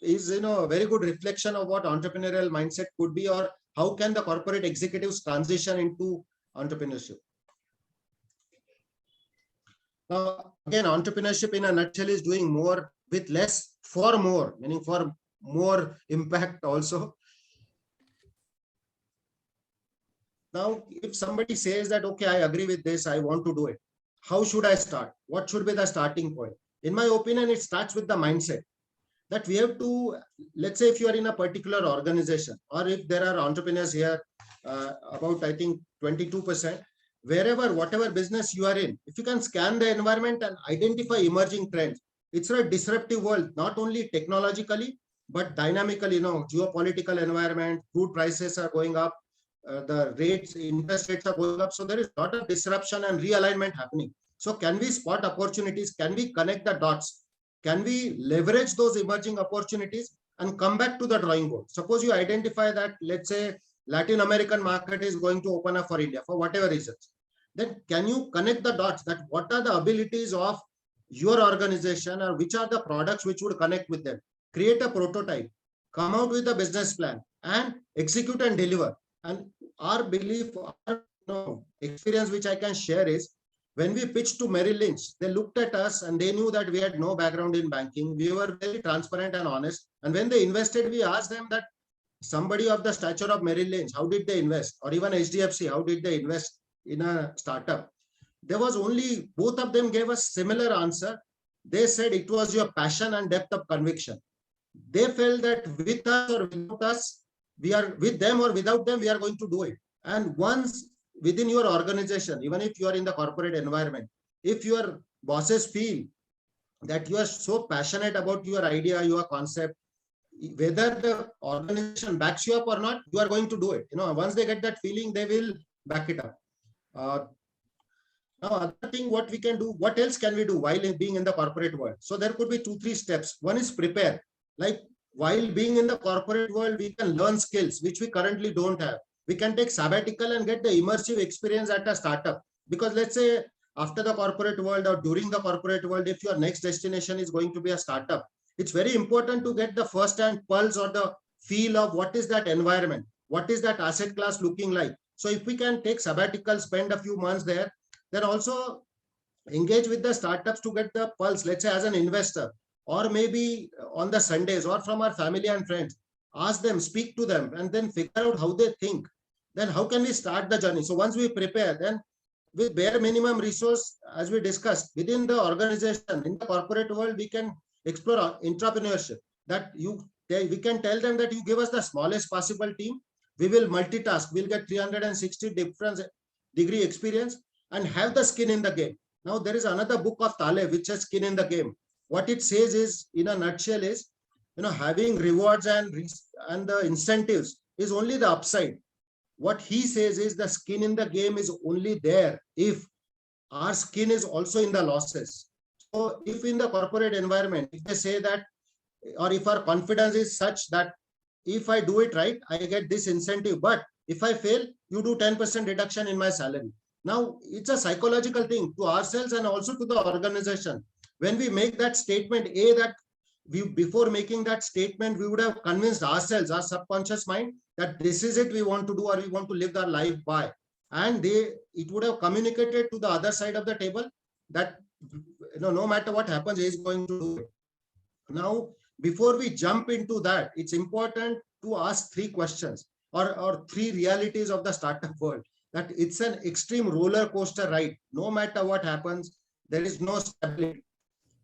is a very good reflection of what entrepreneurial mindset could be, or how can the corporate executives transition into entrepreneurship. Now, again, entrepreneurship in a nutshell is doing more with less for more, meaning for more impact also. Now, if somebody says that, okay, I agree with this, I want to do it, how should I start? What should be the starting point? In my opinion, it starts with the mindset that we have to, let's say if you are in a particular organization, or if there are entrepreneurs here, about, I think, 22%, wherever, whatever business you are in, if you can scan the environment and identify emerging trends, it's a disruptive world, not only technologically, but dynamically, geopolitical environment, food prices are going up, the interest rates are going up. So there is a lot of disruption and realignment happening. So can we spot opportunities? Can we connect the dots? Can we leverage those emerging opportunities and come back to the drawing board? Suppose you identify that, let's say, Latin American market is going to open up for India for whatever reasons. Then can you connect the dots that what are the abilities of your organization, or which are the products which would connect with them? Create a prototype, come out with a business plan, and execute and deliver. And our belief, our experience which I can share is, when we pitched to Merrill Lynch, they looked at us and they knew that we had no background in banking. We were very transparent and honest. And when they invested, we asked them that somebody of the stature of Merrill Lynch, how did they invest? Or even HDFC, how did they invest in a startup? There was only, both of them gave us similar answer. They said it was your passion and depth of conviction. They felt that with us or without us, we are with them or without them, we are going to do it. And once within your organization, even if you are in the corporate environment, if your bosses feel that you are so passionate about your idea, your concept, whether the organization backs you up or not, you are going to do it. Once they get that feeling, they will back it up. Now, other thing, what we can do, what else can we do while being in the corporate world? So there could be 2-3 steps. One is prepare. Like, while being in the corporate world, we can learn skills which we currently don't have. We can take sabbatical and get the immersive experience at a startup. Because let's say after the corporate world or during the corporate world, if your next destination is going to be a startup, it's very important to get the first-hand pulse or the feel of what is that environment, what is that asset class looking like. So if we can take sabbatical, spend a few months there, then also engage with the startups to get the pulse, let's say as an investor, or maybe on the Sundays, or from our family and friends, ask them, speak to them, and then figure out how they think. Then how can we start the journey? So once we prepare, then with bare minimum resource, as we discussed, within the organization, in the corporate world, we can explore entrepreneurship. That we can tell them that you give us the smallest possible team, we will multitask, we'll get 360 different degree experience and have the skin in the game. Now there is another book of Taleb which has skin in the game. What it says is, in a nutshell, is having rewards and the incentives is only the upside. What he says is the skin in the game is only there if our skin is also in the losses. So if in the corporate environment, if they say that, or if our confidence is such that if I do it right, I get this incentive, but if I fail, you do 10% reduction in my salary. Now it's a psychological thing to ourselves and also to the organization. When we make that statement, that before making that statement, we would have convinced ourselves, our subconscious mind, that this is it we want to do, or we want to live our life by. And it would have communicated to the other side of the table that no matter what happens, he is going to do it. Now, before we jump into that, it's important to ask 3 questions or 3 realities of the startup world. That it's an extreme roller coaster ride. No matter what happens, there is no stability.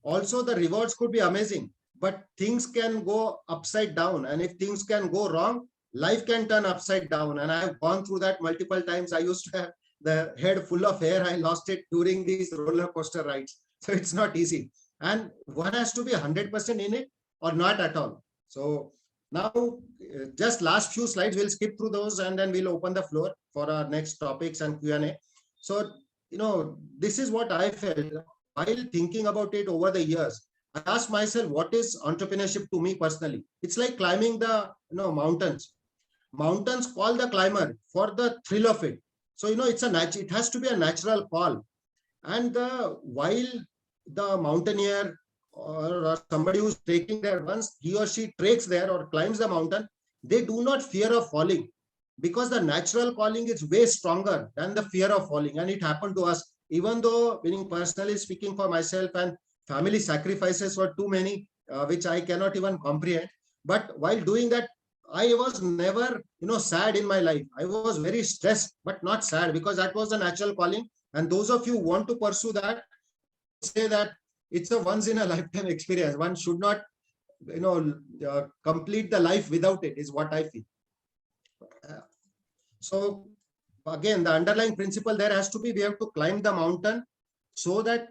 Also, the rewards could be amazing, but things can go upside down. And if things can go wrong, life can turn upside down. And I have gone through that multiple times. I used to have the head full of hair. I lost it during these roller coaster rides. So it's not easy. And one has to be 100% in it or not at all. So now, just last few slides, we'll skip through those and then we'll open the floor for our next topics and Q&A. So, this is what I felt while thinking about it over the years. I asked myself, what is entrepreneurship to me personally? It's like climbing the mountains. Mountains call the climber for the thrill of it. So, it has to be a natural call. And while the mountaineer or somebody who's taking there, once he or she treks there or climbs the mountain, they do not fear of falling, because the natural calling is way stronger than the fear of falling. And it happened to us, even though, personally speaking for myself, and family sacrifices were too many, which I cannot even comprehend. But while doing that, I was never, sad in my life. I was very stressed, but not sad, because that was the natural calling. And those of you who want to pursue that, say that it's a once in a lifetime experience. One should not, complete the life without it, is what I feel. So again, the underlying principle there has to be, we have to climb the mountain so that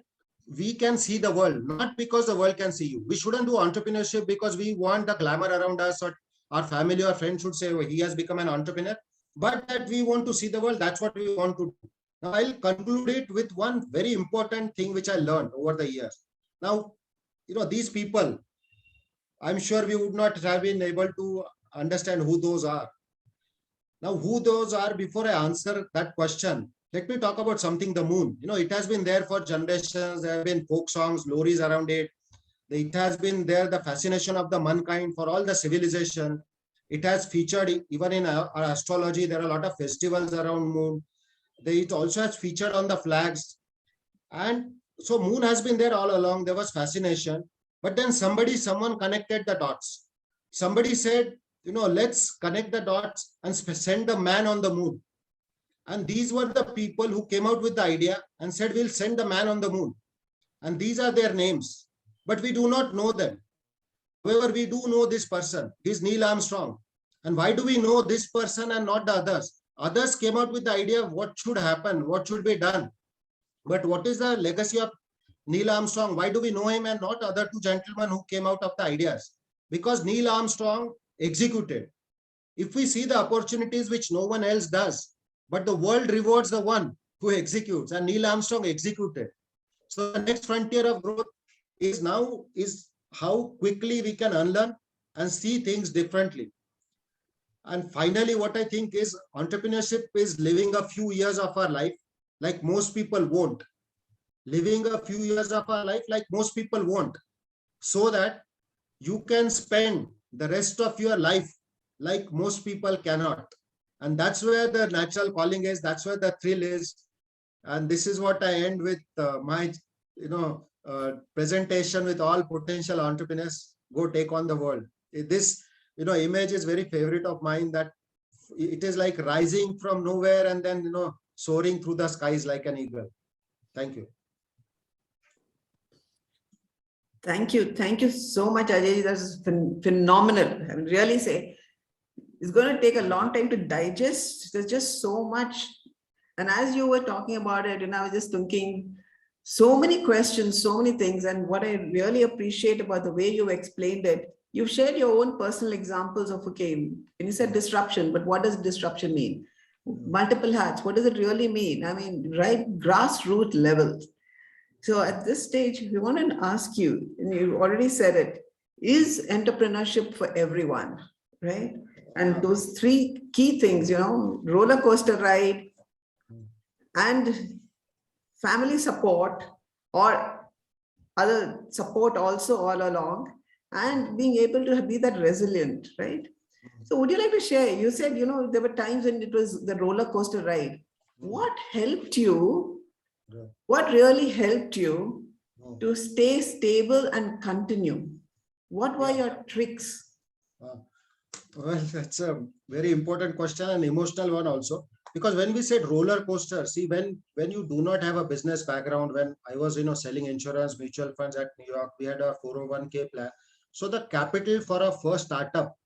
we can see the world, not because the world can see you. We shouldn't do entrepreneurship because we want the glamour around us, or our family or friends should say, oh, he has become an entrepreneur, but that we want to see the world. That's what we want to do. Now, I'll conclude it with one very important thing which I learned over the years. Now, these people, I'm sure we would not have been able to understand who those are. Now, who those are, before I answer that question, let me talk about something, the moon. It has been there for generations. There have been folk songs, lorries around it. It has been there, the fascination of the mankind for all the civilization. It has featured even in our astrology. There are a lot of festivals around moon. It also has featured on the flags. And so moon has been there all along. There was fascination. But then someone connected the dots. Somebody said, let's connect the dots and send a man on the moon. And these were the people who came out with the idea and said, we'll send the man on the moon. And these are their names. But we do not know them. However, we do know this person, this Neil Armstrong. And why do we know this person and not the others? Others came out with the idea of what should happen, what should be done. But what is the legacy of Neil Armstrong? Why do we know him and not other two gentlemen who came out of the ideas? Because Neil Armstrong executed. If we see the opportunities which no one else does, but the world rewards the one who executes, and Neil Armstrong executed. So the next frontier of growth is how quickly we can unlearn and see things differently. And finally, what I think is entrepreneurship is living a few years of our life like most people won't. Living a few years of our life like most people won't, so that you can spend the rest of your life like most people cannot. And that's where the natural calling is. That's where the thrill is. And this is what I end with my, presentation with all potential entrepreneurs. Go take on the world. This, image is very favorite of mine, that it is like rising from nowhere and then, soaring through the skies like an eagle. Thank you. Thank you. Thank you so much, Ajay. That's phenomenal. I mean, really say, it's going to take a long time to digest. There's just so much. And as you were talking about it, I was just thinking so many questions, so many things. And what I really appreciate about the way you explained it, you've shared your own personal examples of, okay, and you said disruption, but what does disruption mean? Multiple hats, what does it really mean? I mean, right, grassroots level. So at this stage, we want to ask you, and you already said it, is entrepreneurship for everyone, right? And those three key things, roller coaster ride and family support or other support also all along, and being able to be that resilient, right? So would you like to share? You said, there were times when it was the roller coaster ride. What helped you? What really helped you to stay stable and continue? What were your tricks? Well, that's a very important question and emotional one also. Because when we said roller coaster, see, when you do not have a business background, when I was, selling insurance, mutual funds at New York, we had a 401k plan. So the capital for our first startup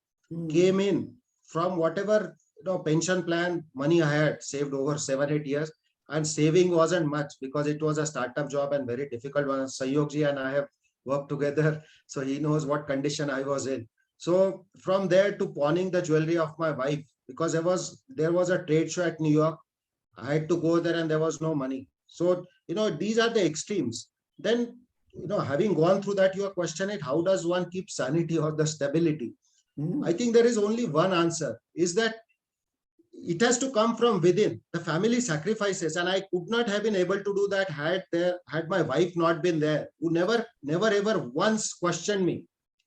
came in from whatever, pension plan money I had saved over 7-8 years. and saving wasn't much because it was a startup job and very difficult one. Sayogji and I have worked together, so he knows what condition I was in. So from there to pawning the jewelry of my wife, because there was a trade show at New York. I had to go there and there was no money. So, these are the extremes. Then, having gone through that, you are questioning how does one keep sanity or the stability? I think there is only one answer, is that it has to come from within. The family sacrifices, and I could not have been able to do that had my wife not been there, who never ever once questioned me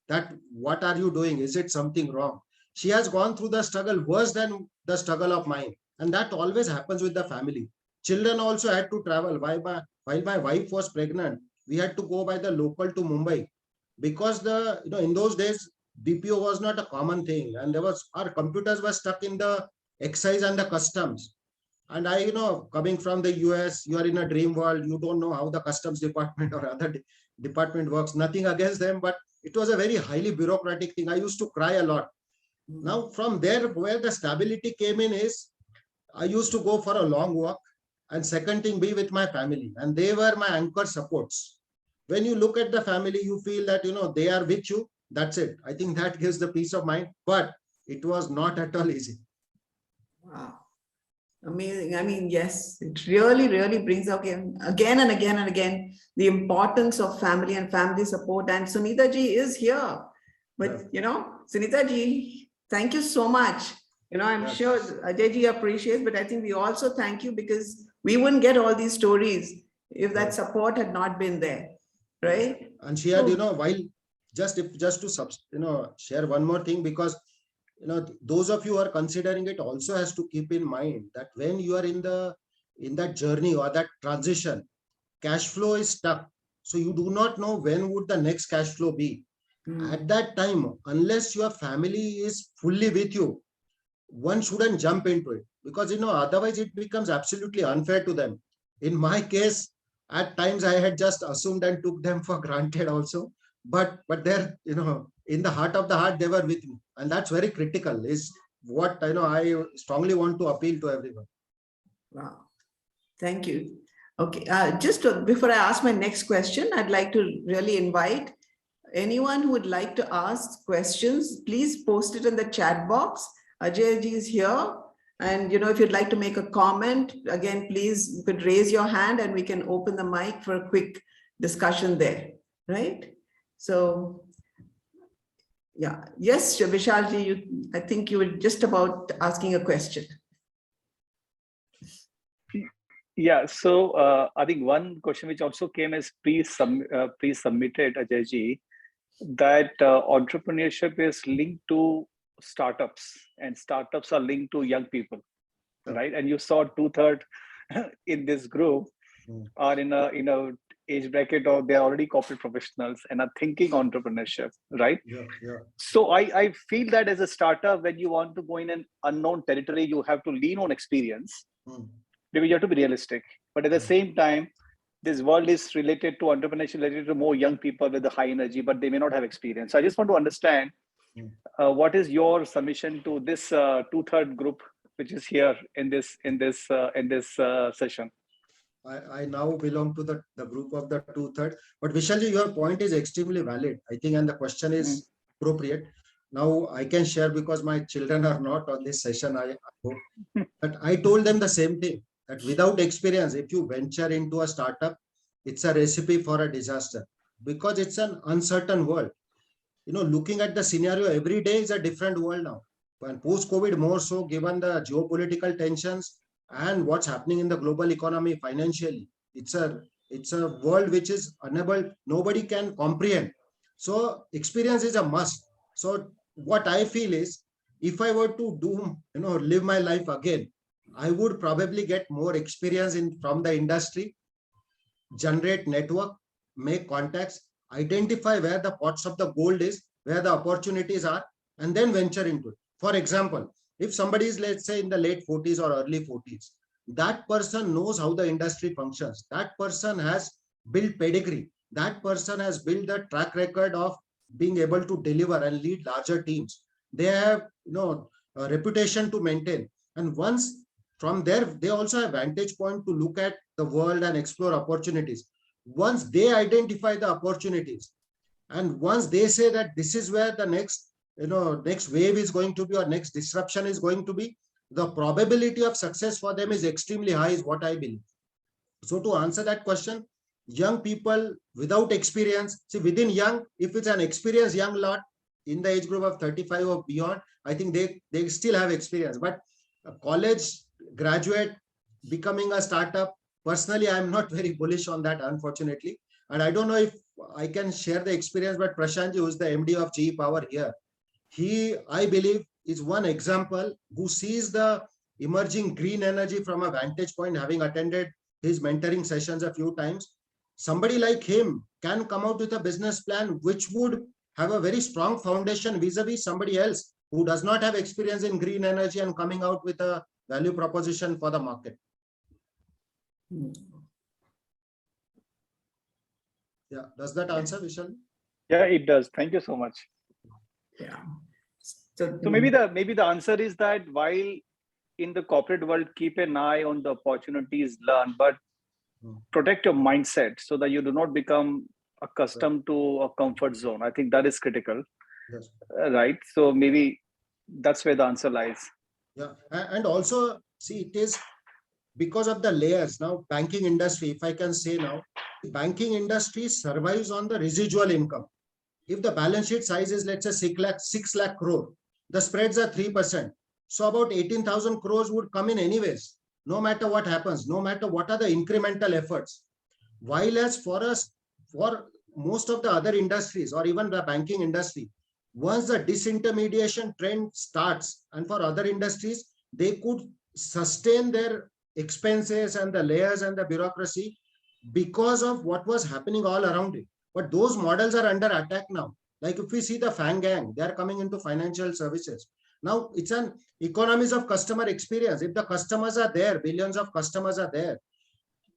that what are you doing? Is it something wrong? She has gone through the struggle worse than the struggle of mine. And that always happens with the family. Children also had to travel. While my wife was pregnant, we had to go by the local to Mumbai because in those days, BPO was not a common thing. And our computers were stuck in the excise and the customs. And coming from the US, you are in a dream world. You don't know how the customs department or other department works. Nothing against them, but it was a very highly bureaucratic thing. I used to cry a lot. Now, from there, where the stability came in is I used to go for a long walk, and second thing, be with my family. And they were my anchor supports. When you look at the family, you feel that, they are with you. That's it. I think that gives the peace of mind, but it was not at all easy. Wow. Amazing. I mean, yes, it really, really brings up again and again and again the importance of family and family support. And Sunita ji is here. But, Sunita ji, thank you so much. I'm sure Ajay ji appreciates, but I think we also thank you because we wouldn't get all these stories if that support had not been there, right? And she had, while just to share one more thing, because those of you who are considering it also has to keep in mind that when you are in that journey or that transition, cash flow is stuck. So you do not know when would the next cash flow be. At that time, unless your family is fully with you, one shouldn't jump into it because, otherwise it becomes absolutely unfair to them. In my case, at times I had just assumed and took them for granted also. But they're, in the heart of the heart, they were with me. And that's very critical, is what I strongly want to appeal to everyone. Wow. Thank you. Okay. Before I ask my next question, I'd like to really invite anyone who would like to ask questions, please post it in the chat box. Ajay ji is here. And, if you'd like to make a comment, again, please, you could raise your hand and we can open the mic for a quick discussion there, right? So, yeah. Yes, Vishal ji, I think you were just about asking a question. Yeah, so I think one question which also came as pre-submitted, Ajay ji, that entrepreneurship is linked to startups and startups are linked to young people, right? And you saw 2/3 in this group are in a age bracket or they're already corporate professionals and are thinking entrepreneurship, right? Yeah. So I feel that as a startup, when you want to go in an unknown territory, you have to lean on experience. Maybe you have to be realistic, but at the same time, this world is related to entrepreneurship, related to more young people with the high energy, but they may not have experience. So I just want to understand what is your submission to this 2/3 group which is here in this session. I now belong to the group of the 2/3. But Vishalji, your point is extremely valid, I think, and the question is appropriate. Now I can share because my children are not on this session, I hope. But I told them the same thing, that without experience, if you venture into a startup, it's a recipe for a disaster because it's an uncertain world. Looking at the scenario every day is a different world now. And post-COVID more so, given the geopolitical tensions and what's happening in the global economy financially. It's a world which is unable, nobody can comprehend. So experience is a must. So what I feel is, if I were to live my life again, I would probably get more experience from the industry, generate network, make contacts, identify where the pots of the gold is, where the opportunities are, and then venture into it. For example, if somebody is, let's say, in the late 40s or early 40s, that person knows how the industry functions. That person has built pedigree. That person has built a track record of being able to deliver and lead larger teams. They have, a reputation to maintain. And once from there, they also have vantage point to look at the world and explore opportunities. Once they identify the opportunities, and once they say that this is where the next, next wave is going to be, or next disruption is going to be, the probability of success for them is extremely high, is what I believe. So to answer that question, young people without experience, see, within young, if it's an experienced young lot in the age group of 35 or beyond, I think they still have experience. But a college graduate becoming a startup, personally, I'm not very bullish on that, unfortunately. And I don't know if I can share the experience, but Prashantji, who is the MD of GE Power here, he, I believe, is one example who sees the emerging green energy from a vantage point, having attended his mentoring sessions a few times. Somebody like him can come out with a business plan which would have a very strong foundation vis-a-vis somebody else who does not have experience in green energy and coming out with a value proposition for the market. Yeah, does that answer, Vishal? Yeah, it does. Thank you so much. Yeah. So maybe the answer is that while in the corporate world, keep an eye on the opportunities, learn, but protect your mindset so that you do not become accustomed to a comfort zone. I think that is critical. Yes. Right. So maybe that's where the answer lies. Yeah. And also, see, it is because of the layers. Now, banking industry, if I can say now, banking industry survives on the residual income. If the balance sheet size is, let's say, 6 lakh crore, the spreads are 3%. So about 18,000 crores would come in anyways, no matter what happens, no matter what are the incremental efforts. While as for us, for most of the other industries or even the banking industry, once the disintermediation trend starts, and for other industries, they could sustain their expenses and the layers and the bureaucracy because of what was happening all around it. But those models are under attack now. Like if we see the FANG gang, they are coming into financial services. Now it's an economies of customer experience. If the customers are there, billions of customers are there,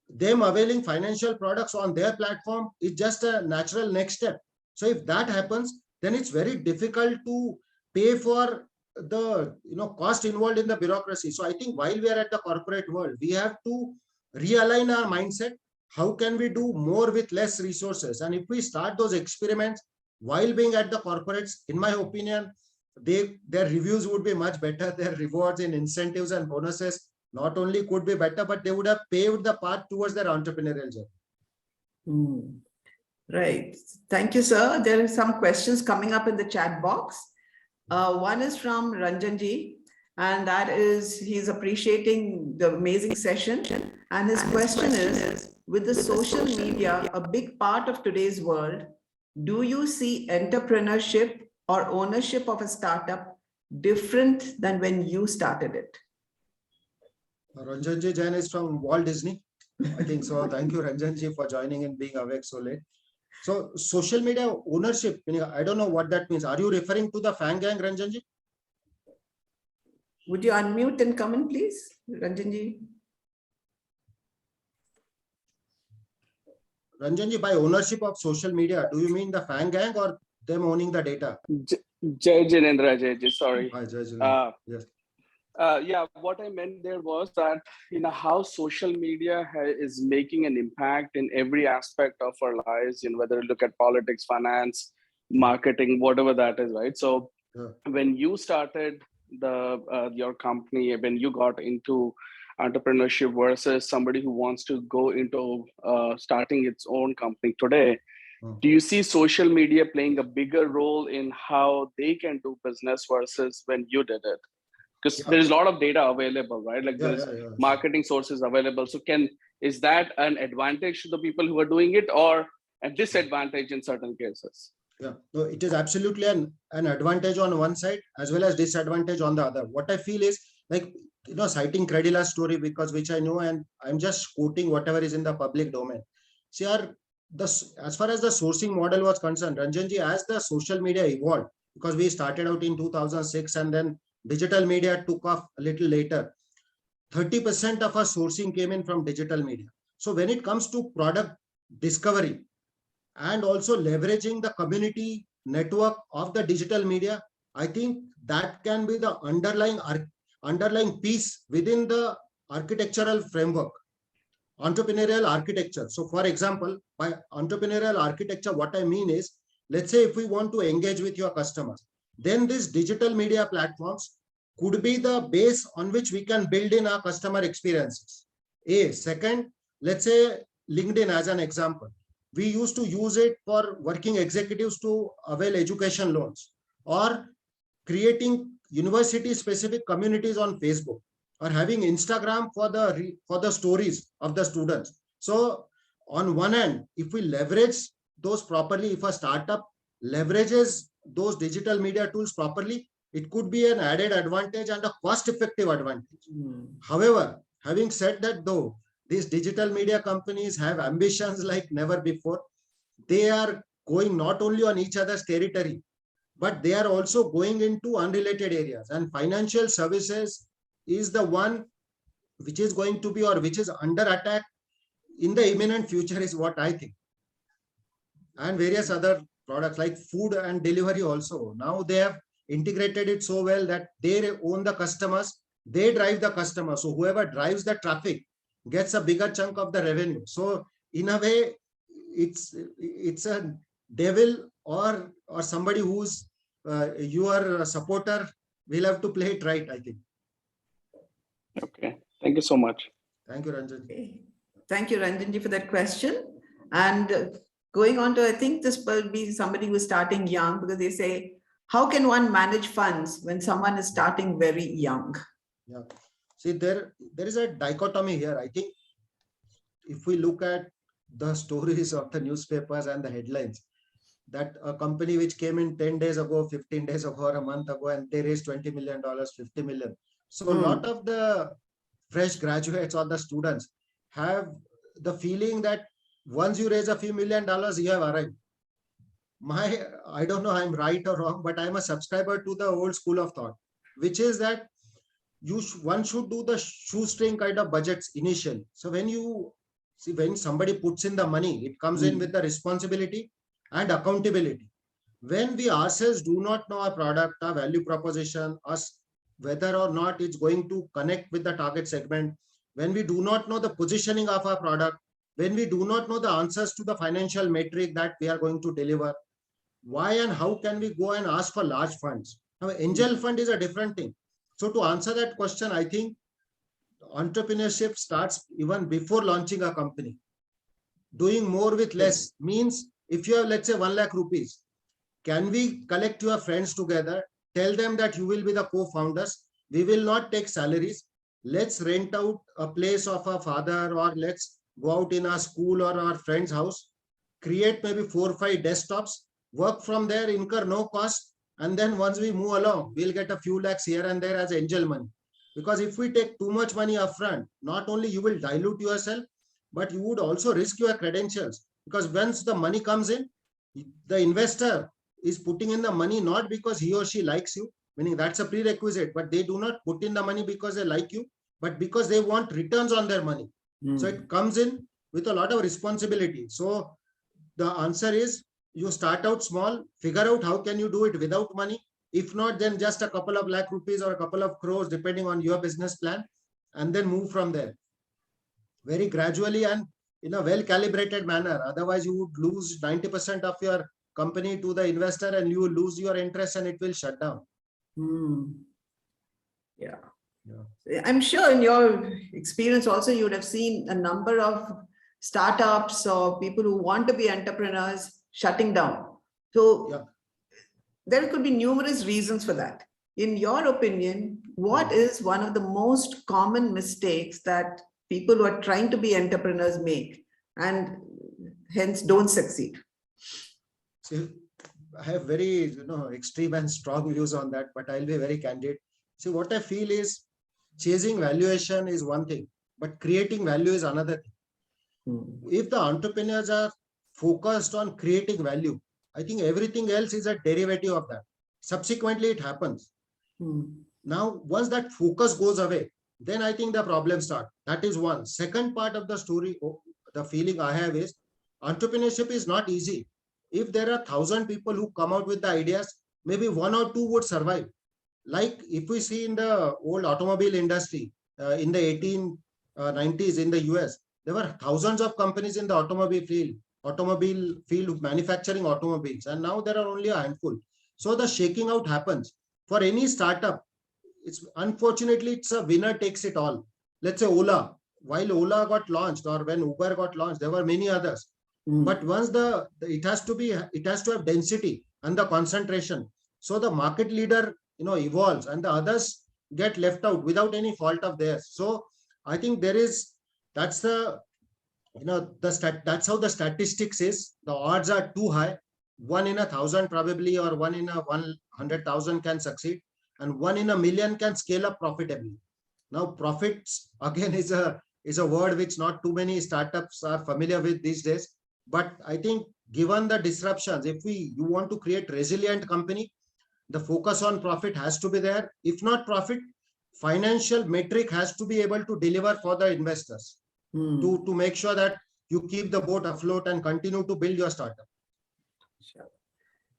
them availing financial products on their platform is just a natural next step. So if that happens, then it's very difficult to pay for the cost involved in the bureaucracy. So I think while we are at the corporate world, we have to realign our mindset. How can we do more with less resources? And if we start those experiments while being at the corporates, in my opinion, their reviews would be much better. Their rewards in incentives and bonuses not only could be better, but they would have paved the path towards their entrepreneurial journey. Right. Thank you, sir. There are some questions coming up in the chat box. One is from Ranjanji, and that is, he's appreciating the amazing session. And his question is, with the social media a big part of today's world, do you see entrepreneurship or ownership of a startup different than when you started it? Ranjanji Jain is from Walt Disney, I think so. Thank you, Ranjanji, for joining and being awake so late. So social media ownership, I don't know what that means. Are you referring to the FANG gang, Ranjanji? Would you unmute and come in, please, Ranjanji? Ranjanji, by ownership of social media, do you mean the FANG gang or them owning the data? Jai Jinendra, Jai, sorry. Hi, Jai Jinendra. Yes. Yeah, what I meant there was that how social media is making an impact in every aspect of our lives, whether you look at politics, finance, marketing, whatever that is, right? So when you started your company, when you got into entrepreneurship versus somebody who wants to go into starting its own company today, do you see social media playing a bigger role in how they can do business versus when you did it? Because there's a lot of data available, right? Like there's marketing sources available. So is that an advantage to the people who are doing it or a disadvantage in certain cases? Yeah, no, it is absolutely an advantage on one side as well as disadvantage on the other. What I feel is like, citing Credila's story, because which I know, and I'm just quoting whatever is in the public domain. See, as far as the sourcing model was concerned, Ranjanji, as the social media evolved, because we started out in 2006 and then digital media took off a little later, 30% of our sourcing came in from digital media. So when it comes to product discovery and also leveraging the community network of the digital media, I think that can be the underlying piece within the architectural framework, entrepreneurial architecture. So for example, by entrepreneurial architecture, what I mean is, let's say if we want to engage with your customers, then these digital media platforms could be the base on which we can build in our customer experiences. Second, let's say LinkedIn as an example. We used to use it for working executives to avail education loans, or creating university specific communities on Facebook, or having Instagram for the stories of the students. So on one hand, if we leverage those properly, if a startup leverages those digital media tools properly, it could be an added advantage and a cost-effective advantage. However, having said that though, these digital media companies have ambitions like never before. They are going not only on each other's territory, but they are also going into unrelated areas. And financial services is the one which is going to be, or which is under attack in the imminent future, is what I think. And various other products like food and delivery also. Now they have integrated it so well that they own the customers, they drive the customer. So whoever drives the traffic gets a bigger chunk of the revenue. So in a way, it's a devil or somebody who's your supporter will have to play it right, I think. Okay, thank you so much. Thank you, Ranjan. Okay. Thank you, Ranjanji, for that question. And going on to, I think this will be somebody who's starting young, because they say, how can one manage funds when someone is starting very young? Yeah. See, there is a dichotomy here. I think if we look at the stories of the newspapers and the headlines, that a company which came in 10 days ago, 15 days ago, or a month ago, and they raised $20 million, 50 million. So a lot of the fresh graduates or the students have the feeling that once you raise a few $1 million, you have arrived. I don't know I'm right or wrong, but I'm a subscriber to the old school of thought, which is that one should do the shoestring kind of budgets initially. So when somebody puts in the money, it comes in with the responsibility and accountability. When we ourselves do not know our product, our value proposition, whether or not it's going to connect with the target segment, when we do not know the positioning of our product, when we do not know the answers to the financial metric that we are going to deliver, why and how can we go and ask for large funds? Now, angel fund is a different thing. So to answer that question, I think entrepreneurship starts even before launching a company. Doing more with less means, if you have, let's say, 1 lakh rupees, can we collect your friends together, tell them that you will be the co-founders, we will not take salaries, let's rent out a place of our father, or let's go out in our school or our friend's house, create maybe 4 or 5 desktops, work from there, incur no cost, and then once we move along, we'll get a few lakhs here and there as angel money. Because if we take too much money upfront, not only you will dilute yourself, but you would also risk your credentials. Because once the money comes in, the investor is putting in the money not because he or she likes you, meaning that's a prerequisite, but they do not put in the money because they like you, but because they want returns on their money. So it comes in with a lot of responsibility. So the answer is, you start out small, figure out how can you do it without money. If not, then just a couple of lakh rupees or a couple of crores, depending on your business plan, and then move from there very gradually and in a well-calibrated manner. Otherwise, you would lose 90% of your company to the investor, and you will lose your interest and it will shut down. Yeah. I'm sure in your experience also, you would have seen a number of startups or people who want to be entrepreneurs shutting down. So there could be numerous reasons for that. In your opinion, what is one of the most common mistakes that people who are trying to be entrepreneurs make and hence don't succeed? See, I have very extreme and strong views on that, but I'll be very candid. See, what I feel is chasing valuation is one thing, but creating value is another thing. If the entrepreneurs are focused on creating value, I think everything else is a derivative of that. Subsequently, it happens. Now, once that focus goes away, then I think the problems start. That is one. Second part of the story, the feeling I have is entrepreneurship is not easy. If there are 1,000 people who come out with the ideas, maybe 1 or 2 would survive. Like if we see in the old automobile industry, in the 1890s in the US, there were thousands of companies in the automobile field manufacturing automobiles, and now there are only a handful. So the shaking out happens for any startup. It's unfortunately it's a winner takes it all. Let's say Ola, while Ola got launched or when Uber got launched, there were many others. But once it has to have density and the concentration. So the market leader, evolves and the others get left out without any fault of theirs. So I think that's how the statistics is. The odds are too high. 1 in 1,000 probably, or 1 in 100,000 can succeed, and 1 in 1,000,000 can scale up profitably. Now, profits again is a word which not too many startups are familiar with these days. But I think given the disruptions, if you want to create resilient company, the focus on profit has to be there. If not profit, financial metric has to be able to deliver for the investors to make sure that you keep the boat afloat and continue to build your startup.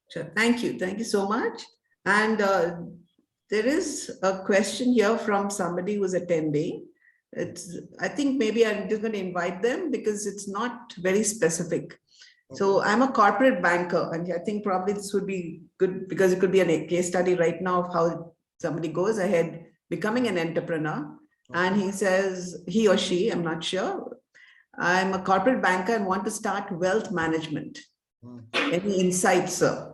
Sure. Thank you. Thank you so much. And there is a question here from somebody who's attending. I think maybe I'm just going to invite them because it's not very specific. Okay. So I'm a corporate banker, and I think probably this would be good because it could be a case study right now of how somebody goes ahead becoming an entrepreneur. Okay. And he says, he or she, I'm not sure, I'm a corporate banker and want to start wealth management. Any insights, sir?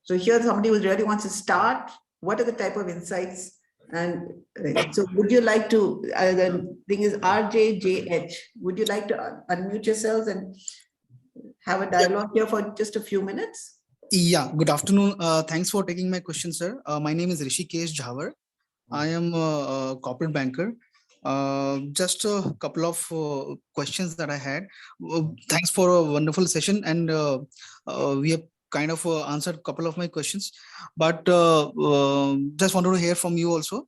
So here somebody who really wants to start. What are the type of insights? And so would you like to, the thing is RJJH, would you like to unmute yourselves and have a dialogue here for just a few minutes? Yeah, good afternoon. Thanks for taking my question, sir. My name is Rishikesh Jhawar. I am a corporate banker. Just a couple of questions that I had. Thanks for a wonderful session, and we have kind of answered a couple of my questions, but just wanted to hear from you also.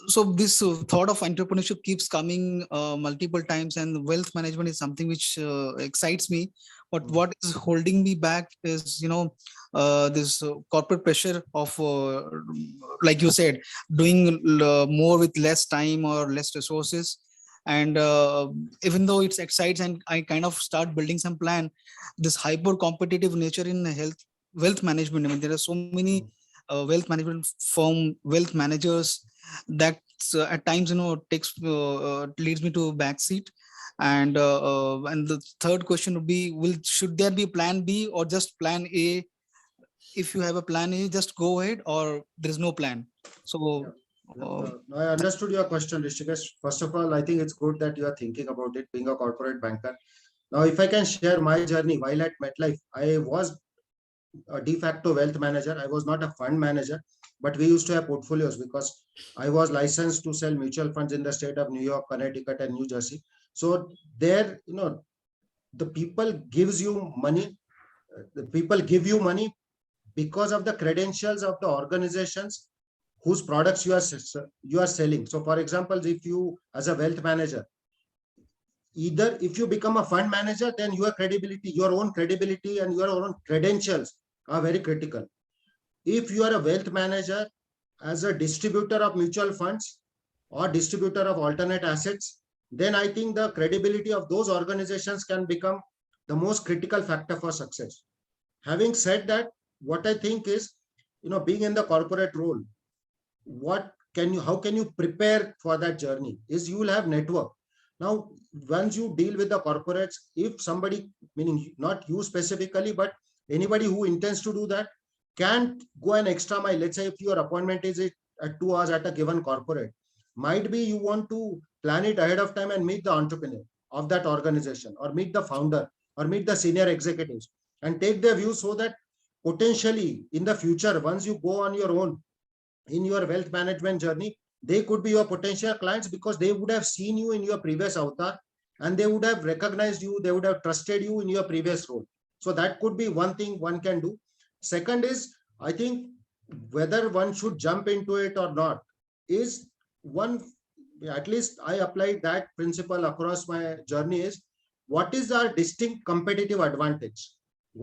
So this thought of entrepreneurship keeps coming multiple times, and wealth management is something which excites me. But what is holding me back is, this corporate pressure of, like you said, doing more with less time or less resources. And even though it excites and I kind of start building some plan, this hyper competitive nature in wealth management. I mean, there are so many wealth management firm, wealth managers that at times, takes leads me to a backseat. And the third question would be, should there be plan B or just plan A? If you have a plan A, just go ahead, or there is no plan. So I understood your question, Rishikesh. First of all, I think it's good that you are thinking about it, being a corporate banker. Now, if I can share my journey, while at MetLife, I was a de facto wealth manager. I was not a fund manager, but we used to have portfolios because I was licensed to sell mutual funds in the state of New York, Connecticut, and New Jersey. So there, the people gives you money. The people give you money because of the credentials of the organizations whose products you are selling. So for example, if you, as a wealth manager, either if you become a fund manager, then your credibility, your own credibility and your own credentials are very critical. If you are a wealth manager as a distributor of mutual funds or distributor of alternate assets, then I think the credibility of those organizations can become the most critical factor for success. Having said that, what I think is, being in the corporate role, how can you prepare for that journey is you will have network. Now, once you deal with the corporates, if somebody, meaning not you specifically, but anybody who intends to do that can go an extra mile. Let's say if your appointment is at 2 hours at a given corporate, might be you want to plan it ahead of time and meet the entrepreneur of that organization, or meet the founder, or meet the senior executives and take their views, so that potentially in the future, once you go on your own in your wealth management journey, they could be your potential clients because they would have seen you in your previous avatar and they would have recognized you, they would have trusted you in your previous role. So that could be one thing one can do. Second is, I think whether one should jump into it or not is one, at least I applied that principle across my journey, is what is our distinct competitive advantage?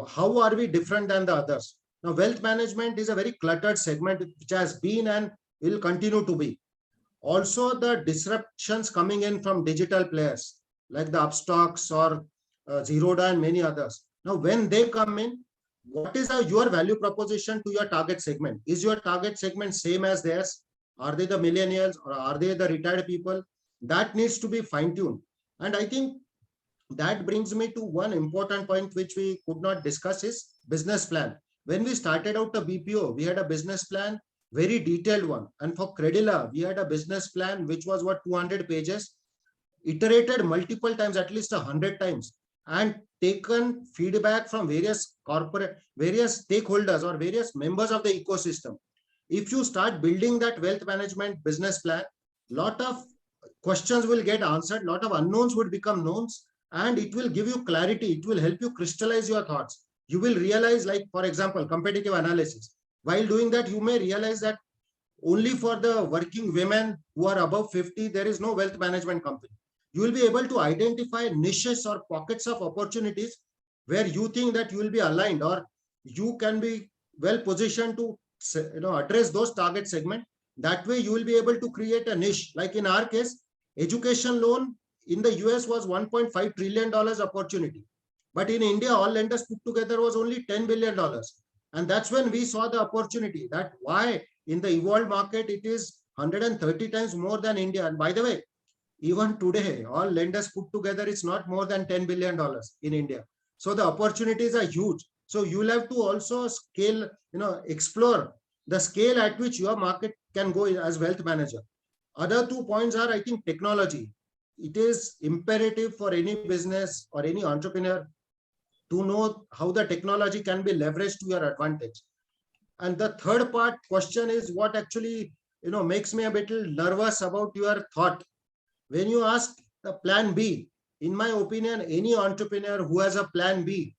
How are we different than the others? Now, wealth management is a very cluttered segment which has been and will continue to be. Also the disruptions coming in from digital players like the Upstocks or Zerodha and many others. Now, when they come in, what is your value proposition to your target segment? Is your target segment same as theirs? Are they the millennials or are they the retired people? That needs to be fine-tuned. And I think that brings me to one important point which we could not discuss is business plan. When we started out the BPO, we had a business plan, very detailed one. And for Credila, we had a business plan which was what 200 pages, iterated multiple times, at least 100 times, and taken feedback from various stakeholders or various members of the ecosystem. If you start building that wealth management business plan, lot of questions will get answered, lot of unknowns would become knowns, and it will give you clarity. It will help you crystallize your thoughts. You will realize, like, for example, competitive analysis. While doing that, you may realize that only for the working women who are above 50, there is no wealth management company. You will be able to identify niches or pockets of opportunities where you think that you will be aligned or you can be well positioned to address those target segment. That way you will be able to create a niche. Like in our case, education loan in the US was $1.5 trillion opportunity. But in India, all lenders put together was only $10 billion. And that's when we saw the opportunity, that why in the evolved market, it is 130 times more than India. And by the way, even today, all lenders put together, it's not more than $10 billion in India. So the opportunities are huge. So you'll have to also scale, explore the scale at which your market can go as wealth manager. Other 2 points are, I think, technology. It is imperative for any business or any entrepreneur to know how the technology can be leveraged to your advantage. And the third part question is what actually, makes me a bit nervous about your thought. When you ask the plan B, in my opinion, any entrepreneur who has a plan B,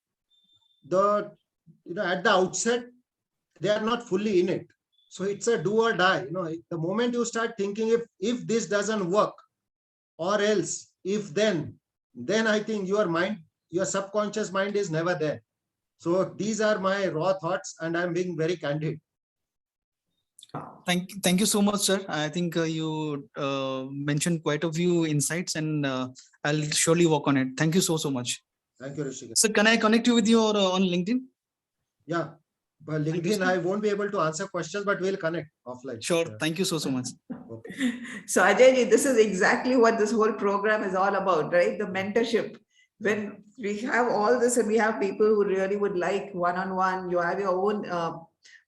at the outset, they are not fully in it. So it's a do or die. The moment you start thinking if this doesn't work, or else if then I think your subconscious mind is never there. So these are my raw thoughts, and I'm being very candid. Thank you so much, sir. I think you mentioned quite a few insights, and I'll surely work on it. Thank you so much. Thank you, Rishikesh. So can I connect you with your on LinkedIn? Yeah, but LinkedIn, I won't be able to answer questions, but we'll connect offline. Sure. Yeah. Thank you so much. Okay. So Ajay, this is exactly what this whole program is all about, right? The mentorship. When we have all this and we have people who really would like one-on-one, you have your own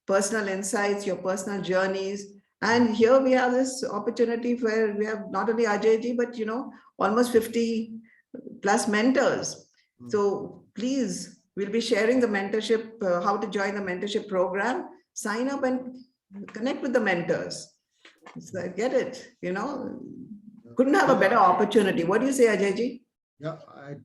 personal insights, your personal journeys. And here we have this opportunity where we have not only Ajay ji, but almost 50 plus mentors. So please, we'll be sharing the mentorship, how to join the mentorship program. Sign up and connect with the mentors. So get it, couldn't have a better opportunity. What do you say, Ajay ji? Yeah,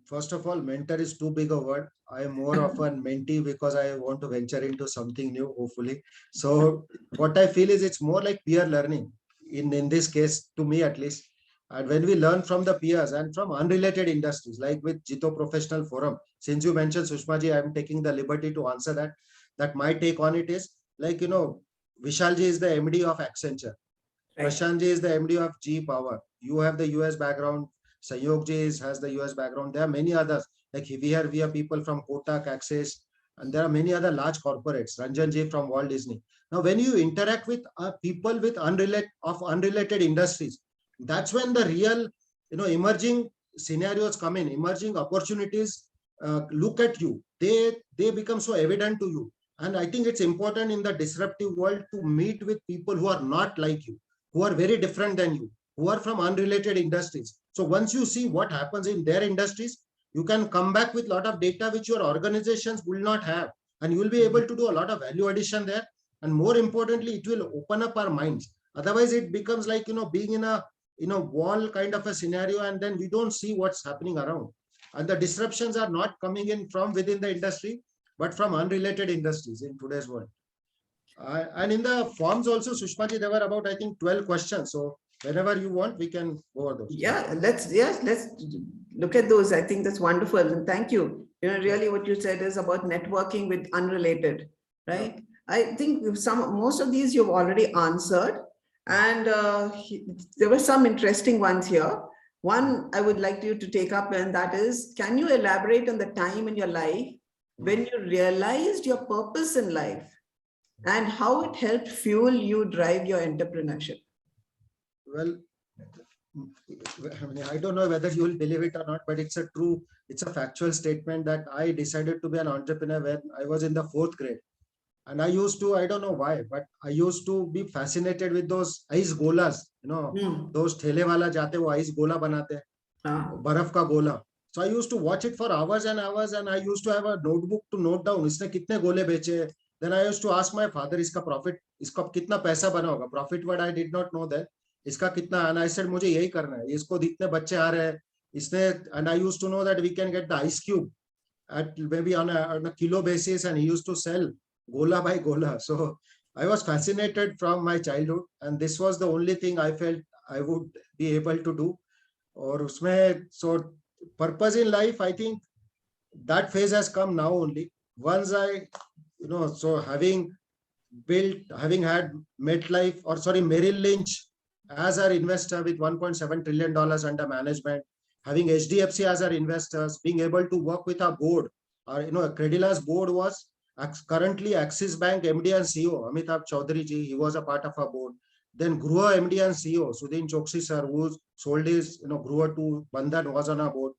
first of all, mentor is too big a word. I am more of a mentee because I want to venture into something new, hopefully. So what I feel is it's more like peer learning in this case, to me at least. And when we learn from the peers and from unrelated industries, like with Jito Professional Forum, since you mentioned Sushma ji, I'm taking the liberty to answer that my take on it is like, Vishal ji is the MD of Accenture. Right. Prashant ji is the MD of G Power. You have the US background. Sayog ji has the US background. There are many others. Like we have people from Kotak, Axis, and there are many other large corporates. Ranjan ji from Walt Disney. Now, when you interact with people with unrelated industries, that's when the real, emerging scenarios come in, emerging opportunities look at you. They become so evident to you. And I think it's important in the disruptive world to meet with people who are not like you, who are very different than you, who are from unrelated industries. So once you see what happens in their industries, you can come back with a lot of data which your organizations will not have. And you will be able to do a lot of value addition there. And more importantly, it will open up our minds. Otherwise, it becomes like, being in a wall kind of a scenario, and then we don't see what's happening around. And the disruptions are not coming in from within the industry, but from unrelated industries in today's world. And in the forms also, Sushma ji, there were about, I think, 12 questions. So whenever you want, we can go over those. Yeah, let's look at those. I think that's wonderful. And thank you. Really what you said is about networking with unrelated, right? Yeah. I think most of these you've already answered. And there were some interesting ones here. One I would like you to take up, and that is, can you elaborate on the time in your life when you realized your purpose in life and how it helped fuel you drive your entrepreneurship? Well, I mean, I don't know whether you will believe it or not, but it's a factual statement that I decided to be an entrepreneur when I was in the 4th grade. And I used to, I don't know why, but I used to be fascinated with those ice golas, those thele wala jate wo ice gola banate, baraf ka gola. So I used to watch it for hours and hours, and I used to have a notebook to note down isne kitne gole beche. Then I used to ask my father, iska profit, iska kitna paisa bana hoga. Profit word I did not know that. Iska kitna, and I said, मुझे यही करना है. इसको जितने बच्चे आ रहे हैं, इसने, and I used to know that we can get the ice cube at maybe on a kilo basis, and he used to sell gola by gola. So I was fascinated from my childhood, and this was the only thing I felt I would be able to do. Or usme, so purpose in life, I think that phase has come now only. Once I, so having had MetLife, or sorry, Merrill Lynch as our investor with $1.7 trillion under management, having HDFC as our investors, being able to work with our board. Credila's board was currently Axis Bank MD and CEO, Amitabh Chaudhary ji, he was a part of our board. Then Gruha MD and CEO, Sudhin Choksi sir, who sold his, Gruha to Bandhan, was on our board.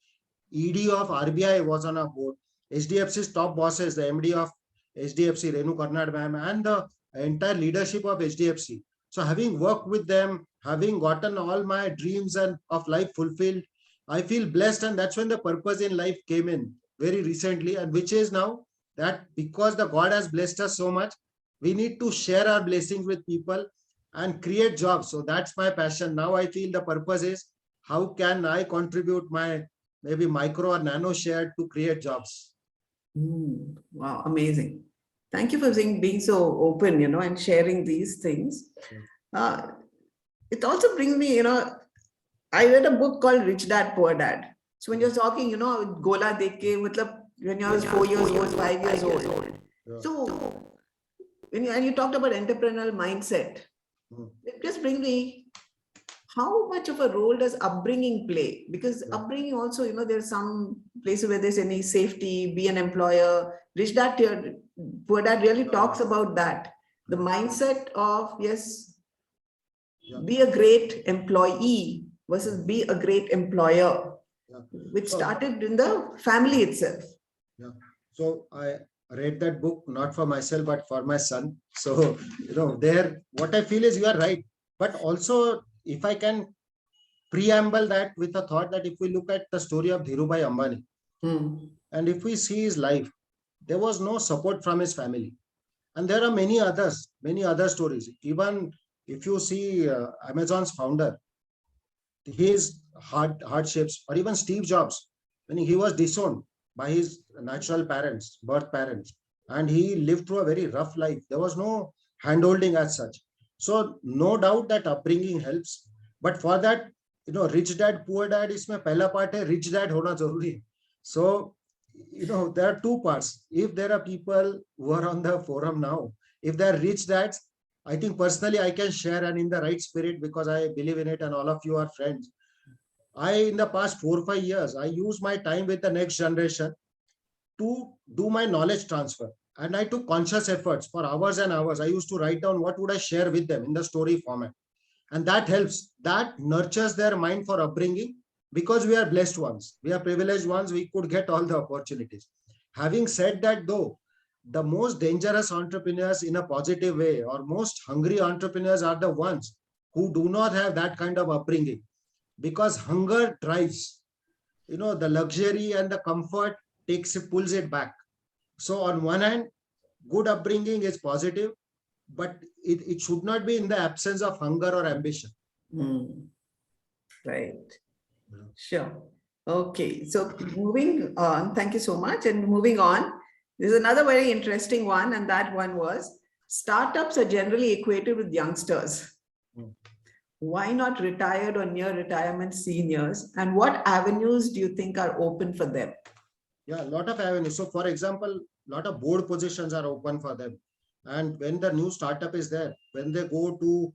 ED of RBI was on our board. HDFC's top bosses, the MD of HDFC, Renu Karnad ma'am, and the entire leadership of HDFC. So having worked with them, having gotten all my dreams and of life fulfilled, I feel blessed, and that's when the purpose in life came in very recently, and which is now that because the God has blessed us so much, we need to share our blessings with people and create jobs. So that's my passion. Now I feel the purpose is, how can I contribute my maybe micro or nano share to create jobs? Wow, amazing. Thank you for being so open, and sharing these things. It also brings me, I read a book called Rich Dad, Poor Dad. So when you're talking, Gola Dekhe, when I was 4 years old, 5 years old. Yeah. So when you talked about entrepreneurial mindset, it just brings me, how much of a role does upbringing play? Because upbringing also, there's some places where there's any safety, be an employer. Rich Dad, Poor Dad really talks about that. The mindset of, yes, be a great employee versus be a great employer, which started in the family itself. Yeah. So I read that book, not for myself, but for my son. So, there, what I feel is you are right. But also, if I can preamble that with a thought that if we look at the story of Dhirubhai Ambani, and if we see his life, there was no support from his family. And there are many other stories. Even if you see Amazon's founder, his hardships, or even Steve Jobs, when he was disowned by his natural parents, birth parents, and he lived through a very rough life. There was no handholding as such. So no doubt that upbringing helps. But for that, rich dad, poor dad, isme pehla part hai, rich dad hona zaruri. So, there are two parts. If there are people who are on the forum now, if they are rich dads, I think personally I can share, and in the right spirit, because I believe in it and all of you are friends. In the past 4 or 5 years, I use my time with the next generation to do my knowledge transfer. And I took conscious efforts for hours and hours. I used to write down what would I share with them in the story format. And that helps. That nurtures their mind for upbringing, because we are blessed ones. We are privileged ones. We could get all the opportunities. Having said that, though, the most dangerous entrepreneurs in a positive way, or most hungry entrepreneurs, are the ones who do not have that kind of upbringing, because hunger drives, the luxury and the comfort pulls it back. So on one hand, good upbringing is positive, but it should not be in the absence of hunger or ambition. Right. Sure. Okay. So moving on, thank you so much. And moving on, there's another very interesting one. And that one was, startups are generally equated with youngsters. Why not retired or near retirement seniors? And what avenues do you think are open for them? Yeah, a lot of avenues. So for example, a lot of board positions are open for them. And when the new startup is there, when they go to,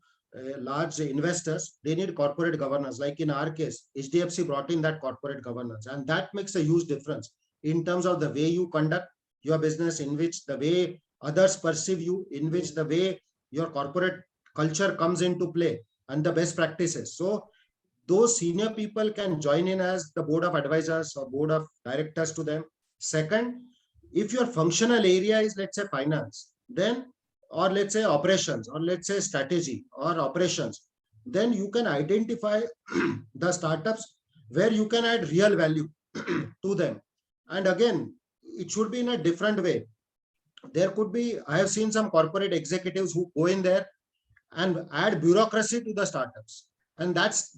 large investors, they need corporate governance. Like in our case, HDFC brought in that corporate governance, and that makes a huge difference in terms of the way you conduct your business, in which the way others perceive you, in which the way your corporate culture comes into play, and the best practices. So those senior people can join in as the board of advisors or board of directors to them. Second, if your functional area is, let's say, finance, then, or let's say operations, or let's say strategy or operations, then you can identify the startups where you can add real value to them. And again, it should be in a different way. There could be, I have seen some corporate executives who go in there and add bureaucracy to the startups. And that's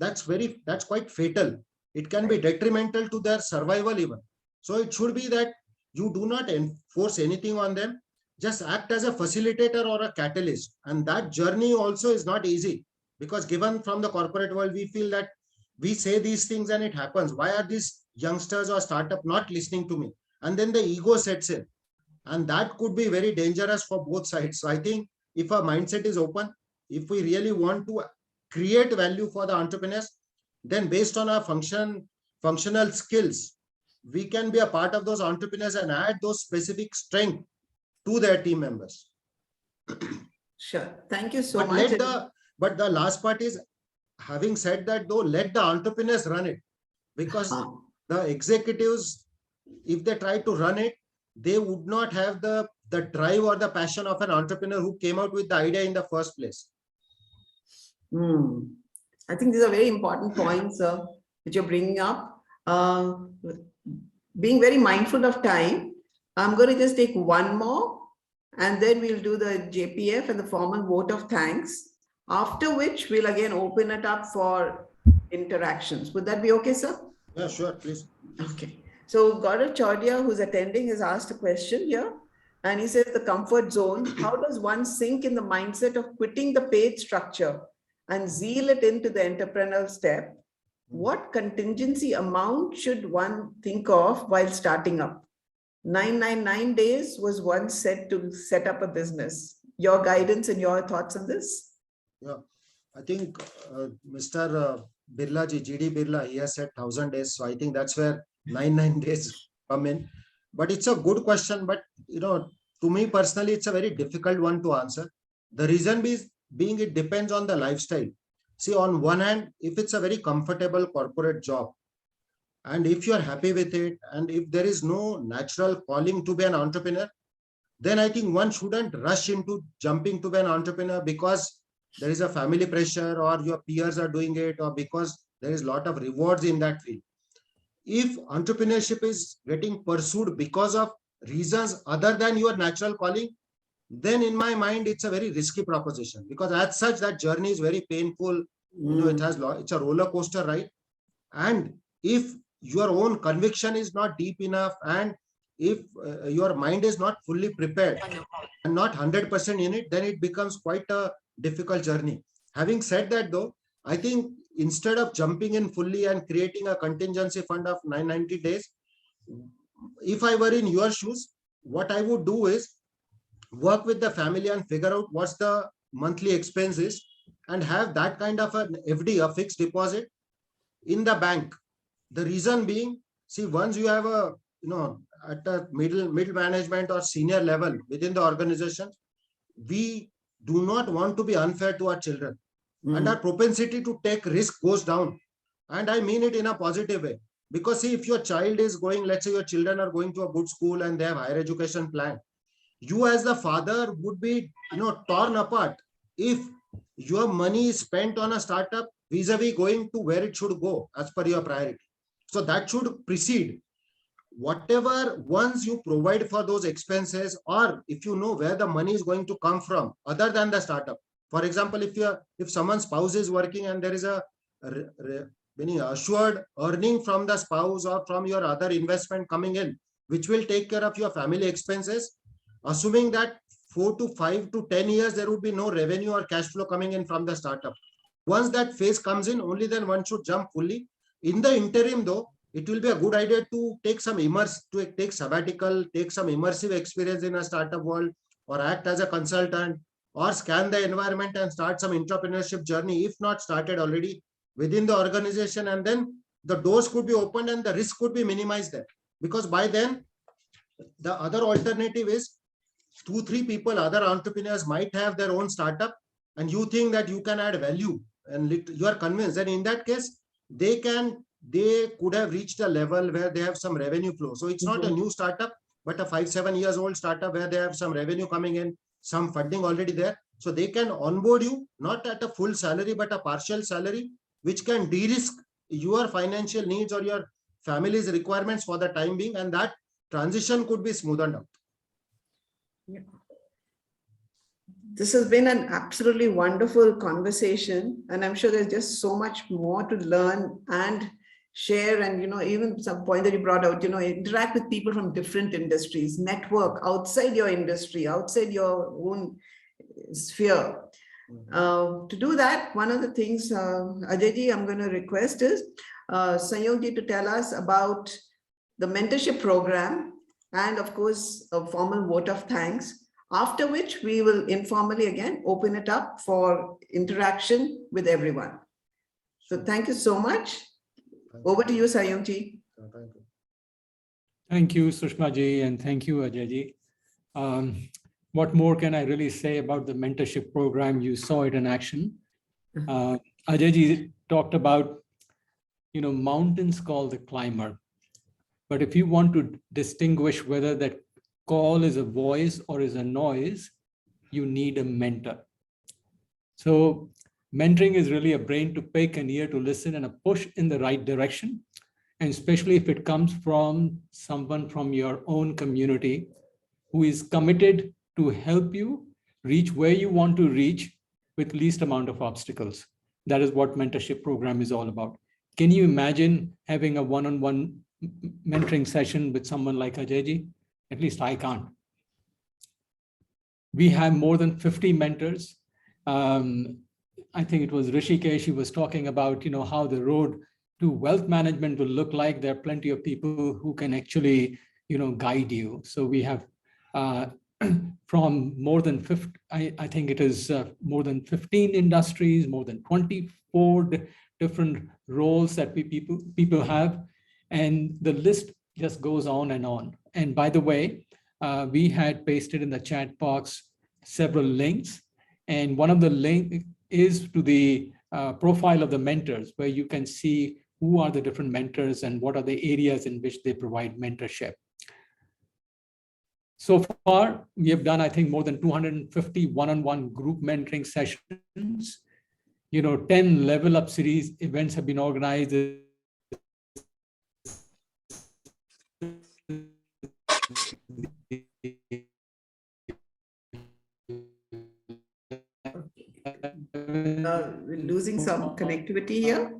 quite fatal. It can be detrimental to their survival even. So it should be that you do not enforce anything on them, just act as a facilitator or a catalyst. And that journey also is not easy, because given from the corporate world, we feel that we say these things and it happens. Why are these youngsters or startup not listening to me? And then the ego sets in. And that could be very dangerous for both sides. So I think if our mindset is open, if we really want to create value for the entrepreneurs, then based on our functional skills, we can be a part of those entrepreneurs and add those specific strength to their team members. Sure. Thank you so much. But the last part is, having said that though, let the entrepreneurs run it, because the executives, if they try to run it, they would not have the drive or the passion of an entrepreneur who came out with the idea in the first place. I think these are very important points which you're bringing up. Being very mindful of time, I'm going to just take one more, and then we'll do the JPF and the formal vote of thanks, after which we'll again open it up for interactions. Would that be okay, sir? Yeah, sure, please. Okay. So Gaurav Chaudia, who's attending, has asked a question here. And he says, the comfort zone, how does one sink in the mindset of quitting the paid structure and zeal it into the entrepreneurial step? What contingency amount should one think of while starting up? 999 days was once said to set up a business. Your guidance and your thoughts on this? Yeah, I think Mr. Birla ji, GD Birla, he has said 1,000 days. So I think that's where 99 days come in. But it's a good question. But, to me personally, it's a very difficult one to answer. The reason being it depends on the lifestyle. See, on one hand, if it's a very comfortable corporate job, and if you're happy with it, and if there is no natural calling to be an entrepreneur, then I think one shouldn't rush into jumping to be an entrepreneur because there is a family pressure, or your peers are doing it, or because there is a lot of rewards in that field. If entrepreneurship is getting pursued because of reasons other than your natural calling, then in my mind, it's a very risky proposition, because as such, that journey is very painful. It's a roller coaster ride. And if your own conviction is not deep enough, and if your mind is not fully prepared and not 100% in it, then it becomes quite a difficult journey. Having said that though, I think instead of jumping in fully and creating a contingency fund of 990 days, if I were in your shoes, what I would do is work with the family and figure out what's the monthly expenses, and have that kind of an FD, a fixed deposit in the bank. The reason being, see, once you have at a middle management or senior level within the organization, we do not want to be unfair to our children. And our propensity to take risk goes down. And I mean it in a positive way. Because see, if your child is going, let's say your children are going to a good school and they have higher education plan, you as the father would be torn apart if your money is spent on a startup vis-a-vis going to where it should go as per your priority. So that should precede. Whatever once you provide for those expenses, or if you know where the money is going to come from other than the startup. For example, if someone's spouse is working and there is a assured earning from the spouse or from your other investment coming in, which will take care of your family expenses, assuming that 4 to 5 to 10 years, there would be no revenue or cash flow coming in from the startup. Once that phase comes in, only then one should jump fully. In the interim though, it will be a good idea to take some sabbatical, take some immersive experience in a startup world, or act as a consultant, or scan the environment and start some entrepreneurship journey, if not started already within the organization, and then the doors could be opened and the risk could be minimized there. Because by then, the other alternative is 2-3 people, other entrepreneurs might have their own startup, and you think that you can add value, and you are convinced. And in that case, they could have reached a level where they have some revenue flow. So it's not a new startup, but a 5-7 years old startup where they have some revenue coming in, some funding already there. So they can onboard you, not at a full salary, but a partial salary, which can de-risk your financial needs or your family's requirements for the time being. And that transition could be smoothened out. Yeah. This has been an absolutely wonderful conversation, and I'm sure there's just so much more to learn and share. And, even some point that you brought out, interact with people from different industries, network outside your industry, outside your own sphere. To do that, one of the things, Ajay, I'm going to request is Sanyogji to tell us about the mentorship program, and of course, a formal vote of thanks, after which we will informally again open it up for interaction with everyone. So thank you so much. Over to you, Sanyogji. Thank you. Thank you, Sushma ji, and thank you, Ajay ji. What more can I really say about the mentorship program? You saw it in action. Ajay ji talked about, mountains call the climber. But if you want to distinguish whether that call is a voice or is a noise, you need a mentor. So mentoring is really a brain to pick, an ear to listen, and a push in the right direction. And especially if it comes from someone from your own community who is committed to help you reach where you want to reach with least amount of obstacles. That is what mentorship program is all about. Can you imagine having a one-on-one mentoring session with someone like Ajay ji? At least I can't. We have more than 50 mentors. I think it was Rishikesh, he was talking about, how the road to wealth management will look like. There are plenty of people who can actually, guide you. So we have from more than 50, I think it is more than 15 industries, more than 24 different roles that people have. And the list just goes on and on. And by the way, we had pasted in the chat box several links. And one of the links is to the profile of the mentors, where you can see who are the different mentors and what are the areas in which they provide mentorship. So far, we have done, I think, more than 250 one-on-one group mentoring sessions. 10 level up series events have been organized. We're losing some connectivity here.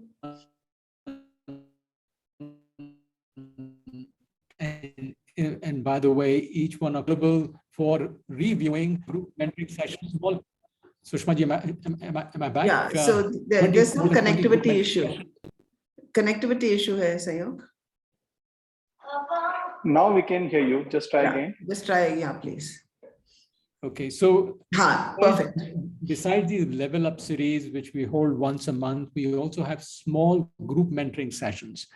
And by the way, each one available for reviewing group mentoring sessions. Well, Sushma ji, am I back? Yeah, so there's some connectivity issue. Connectivity issue here, Sanyog. Now we can hear you. Just try again. Just try, please. Okay, so perfect. Besides these level up series, which we hold once a month, we also have small group mentoring sessions,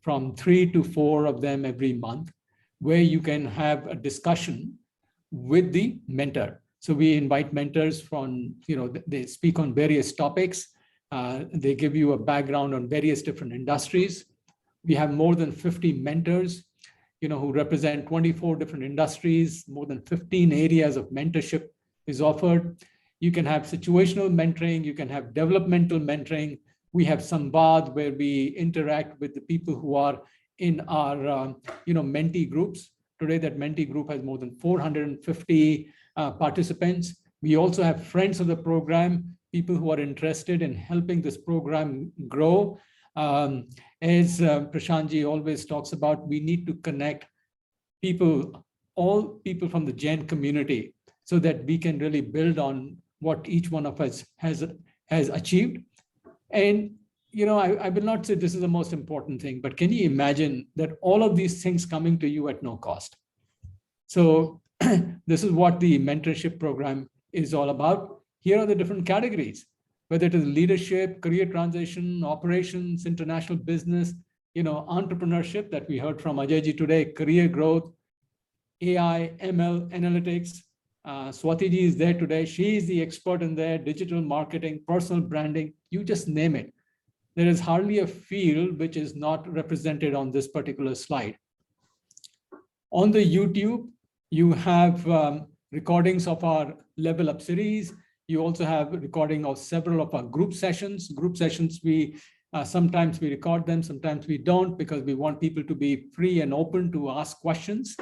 from 3 to 4 of them every month, where you can have a discussion with the mentor. So we invite mentors from, they speak on various topics. They give you a background on various different industries. We have more than 50 mentors, who represent 24 different industries. More than 15 areas of mentorship is offered. You can have situational mentoring. You can have developmental mentoring. We have Sambad, where we interact with the people who are in our, mentee groups. Today, that mentee group has more than 450 participants. We also have friends of the program, people who are interested in helping this program grow. As Prashantji always talks about, we need to connect people, all people from the Jain community, so that we can really build on what each one of us has achieved. And, I will not say this is the most important thing, but can you imagine that all of these things coming to you at no cost? So this is what the mentorship program is all about. Here are the different categories, whether it is leadership, career transition, operations, international business, entrepreneurship that we heard from Ajay ji today, career growth, AI, ML, analytics. Swati ji is there today. She is the expert in there, digital marketing, personal branding, you just name it. There is hardly a field which is not represented on this particular slide. On the YouTube, you have recordings of our Level Up series. You also have recording of several of our group sessions. Group sessions, we sometimes we record them, sometimes we don't, because we want people to be free and open to ask questions.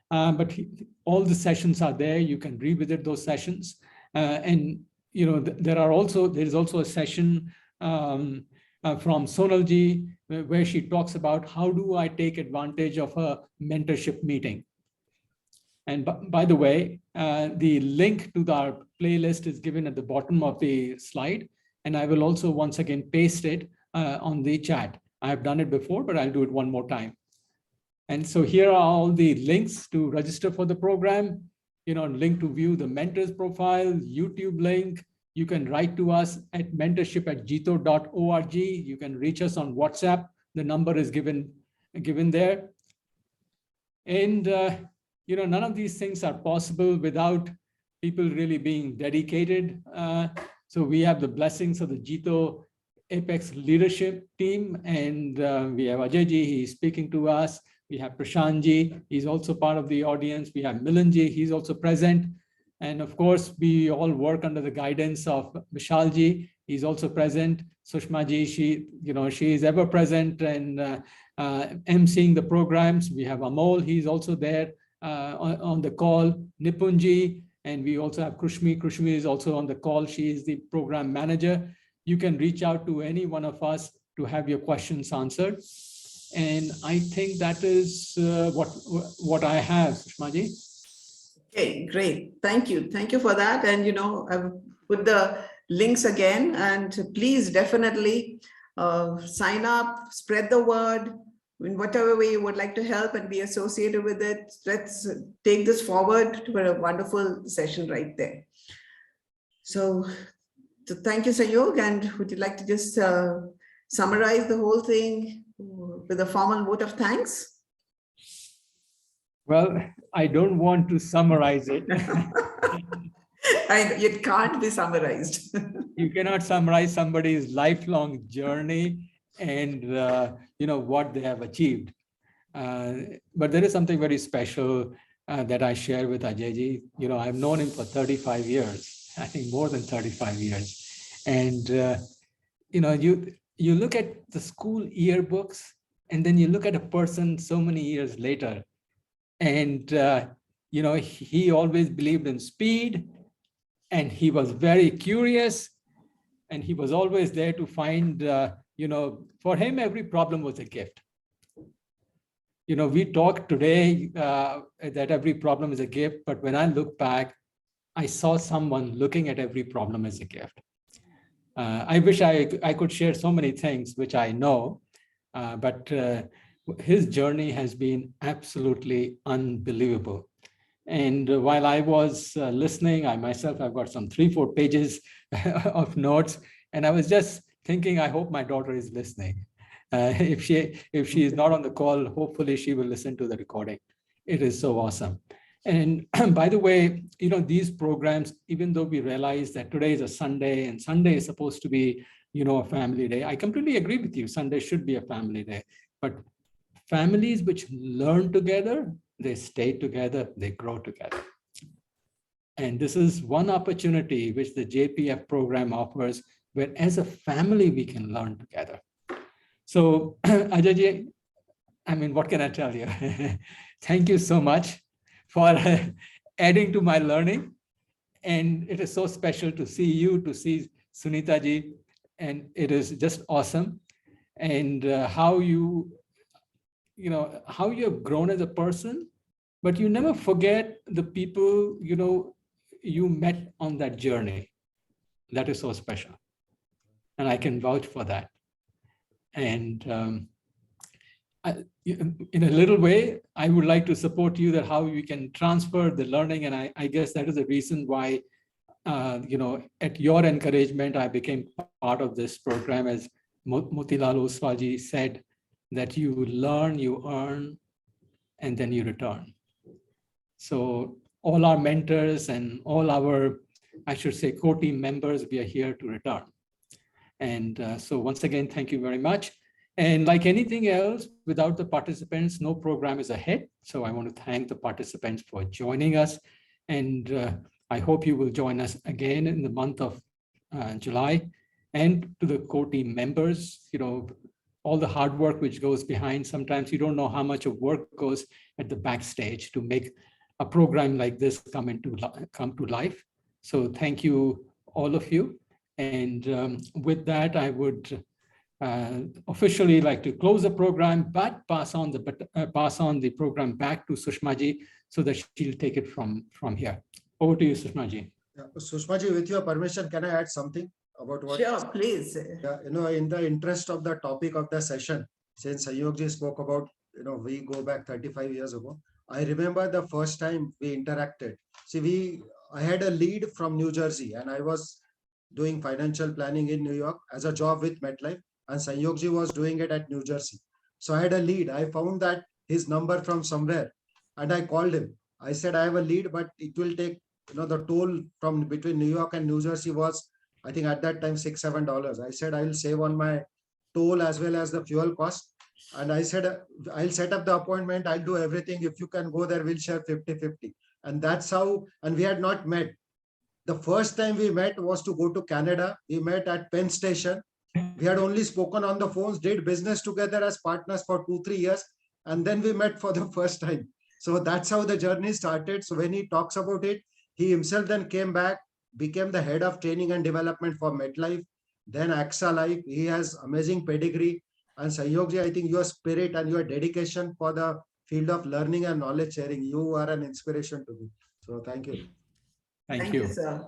But all the sessions are there. You can revisit those sessions. And there is also a session from Sonal ji, where she talks about how do I take advantage of a mentorship meeting. And by the way, the link to our playlist is given at the bottom of the slide. And I will also once again paste it on the chat. I have done it before, but I'll do it one more time. And so here are all the links to register for the program, link to view the mentors profile, YouTube link. You can write to us at mentorship@jito.org. You can reach us on WhatsApp. The number is given there. And none of these things are possible without people really being dedicated. So we have the blessings of the Jito Apex leadership team, and we have Ajay ji, he's speaking to us. We have Prashant ji, he's also part of the audience. We have Milan ji, he's also present. And of course, we all work under the guidance of Vishal ji, he's also present. Sushma ji, she is ever present and emceeing the programs. We have Amol, he's also there on the call. Nipun ji, and we also have Krushmi. Krushmi is also on the call. She is the program manager. You can reach out to any one of us to have your questions answered. And I think that is what I have, Sushma ji. Okay, great. Thank you. Thank you for that. And, I've put the links again, and please definitely sign up, spread the word in whatever way you would like to help and be associated with it. Let's take this forward to a wonderful session right there. So thank you, Sayog. And would you like to just summarize the whole thing with a formal vote of thanks? Well, I don't want to summarize it. It can't be summarized. You cannot summarize somebody's lifelong journey and what they have achieved. But there is something very special that I share with Ajay ji. I've known him for 35 years, I think more than 35 years. And you look at the school yearbooks, and then you look at a person so many years later, and he always believed in speed, and he was very curious, and he was always there to find, for him, every problem was a gift. We talk today that every problem is a gift, but when I look back, I saw someone looking at every problem as a gift. I wish I could share so many things which I know, but his journey has been absolutely unbelievable. And while I was listening, I've got some 3-4 pages of notes, and I was just thinking, I hope my daughter is listening. If she is not on the call, hopefully she will listen to the recording. It is so awesome. And by the way, these programs, even though we realize that today is a Sunday and Sunday is supposed to be, a family day, I completely agree with you. Sunday should be a family day. But families which learn together, they stay together, they grow together. And this is one opportunity which the JPF program offers, where as a family, we can learn together. So Ajay ji, what can I tell you? Thank you so much for adding to my learning. And it is so special to see you, to see Sunita ji, and it is just awesome. And how you have grown as a person, but you never forget the people, you met on that journey. That is so special. And I can vouch for that. And in a little way, I would like to support you that how you can transfer the learning. And I guess that is the reason why at your encouragement, I became part of this program. As Motilal Oswal said, that you learn, you earn, and then you return. So all our mentors and all our, I should say, core team members, we are here to return. And so once again, thank you very much. And like anything else, without the participants, no program is ahead. So I want to thank the participants for joining us. And I hope you will join us again in the month of July. And to the core team members, all the hard work which goes behind, sometimes you don't know how much of work goes at the backstage to make a program like this come to life. So thank you, all of you. And with that, I would officially like to close the program, but pass on the program back to Sushma ji so that she'll take it from here. Over to you, Sushma ji. Yeah, Sushma ji, with your permission, can I add something about what? Sure, please. Yeah, in the interest of the topic of the session, since Sanyog ji spoke about, we go back 35 years ago. I remember the first time we interacted. See, I had a lead from New Jersey, and I was doing financial planning in New York as a job with MetLife, and Sanyog ji was doing it at New Jersey. So I had a lead. I found that his number from somewhere, and I called him. I said, I have a lead, but it will take, the toll from between New York and New Jersey was, I think at that time, $6-7. I said, I will save on my toll as well as the fuel cost. And I said, I'll set up the appointment. I'll do everything. If you can go there, we'll share 50-50. And that's how, and we had not met. The first time we met was to go to Canada. We met at Penn Station. We had only spoken on the phones, did business together as partners for 2-3 years. And then we met for the first time. So that's how the journey started. So when he talks about it, he himself then came back, became the head of training and development for MetLife, then AXA Life. He has amazing pedigree. And Sanyog ji, I think your spirit and your dedication for the field of learning and knowledge sharing, you are an inspiration to me. So thank you. Thank you. Sir.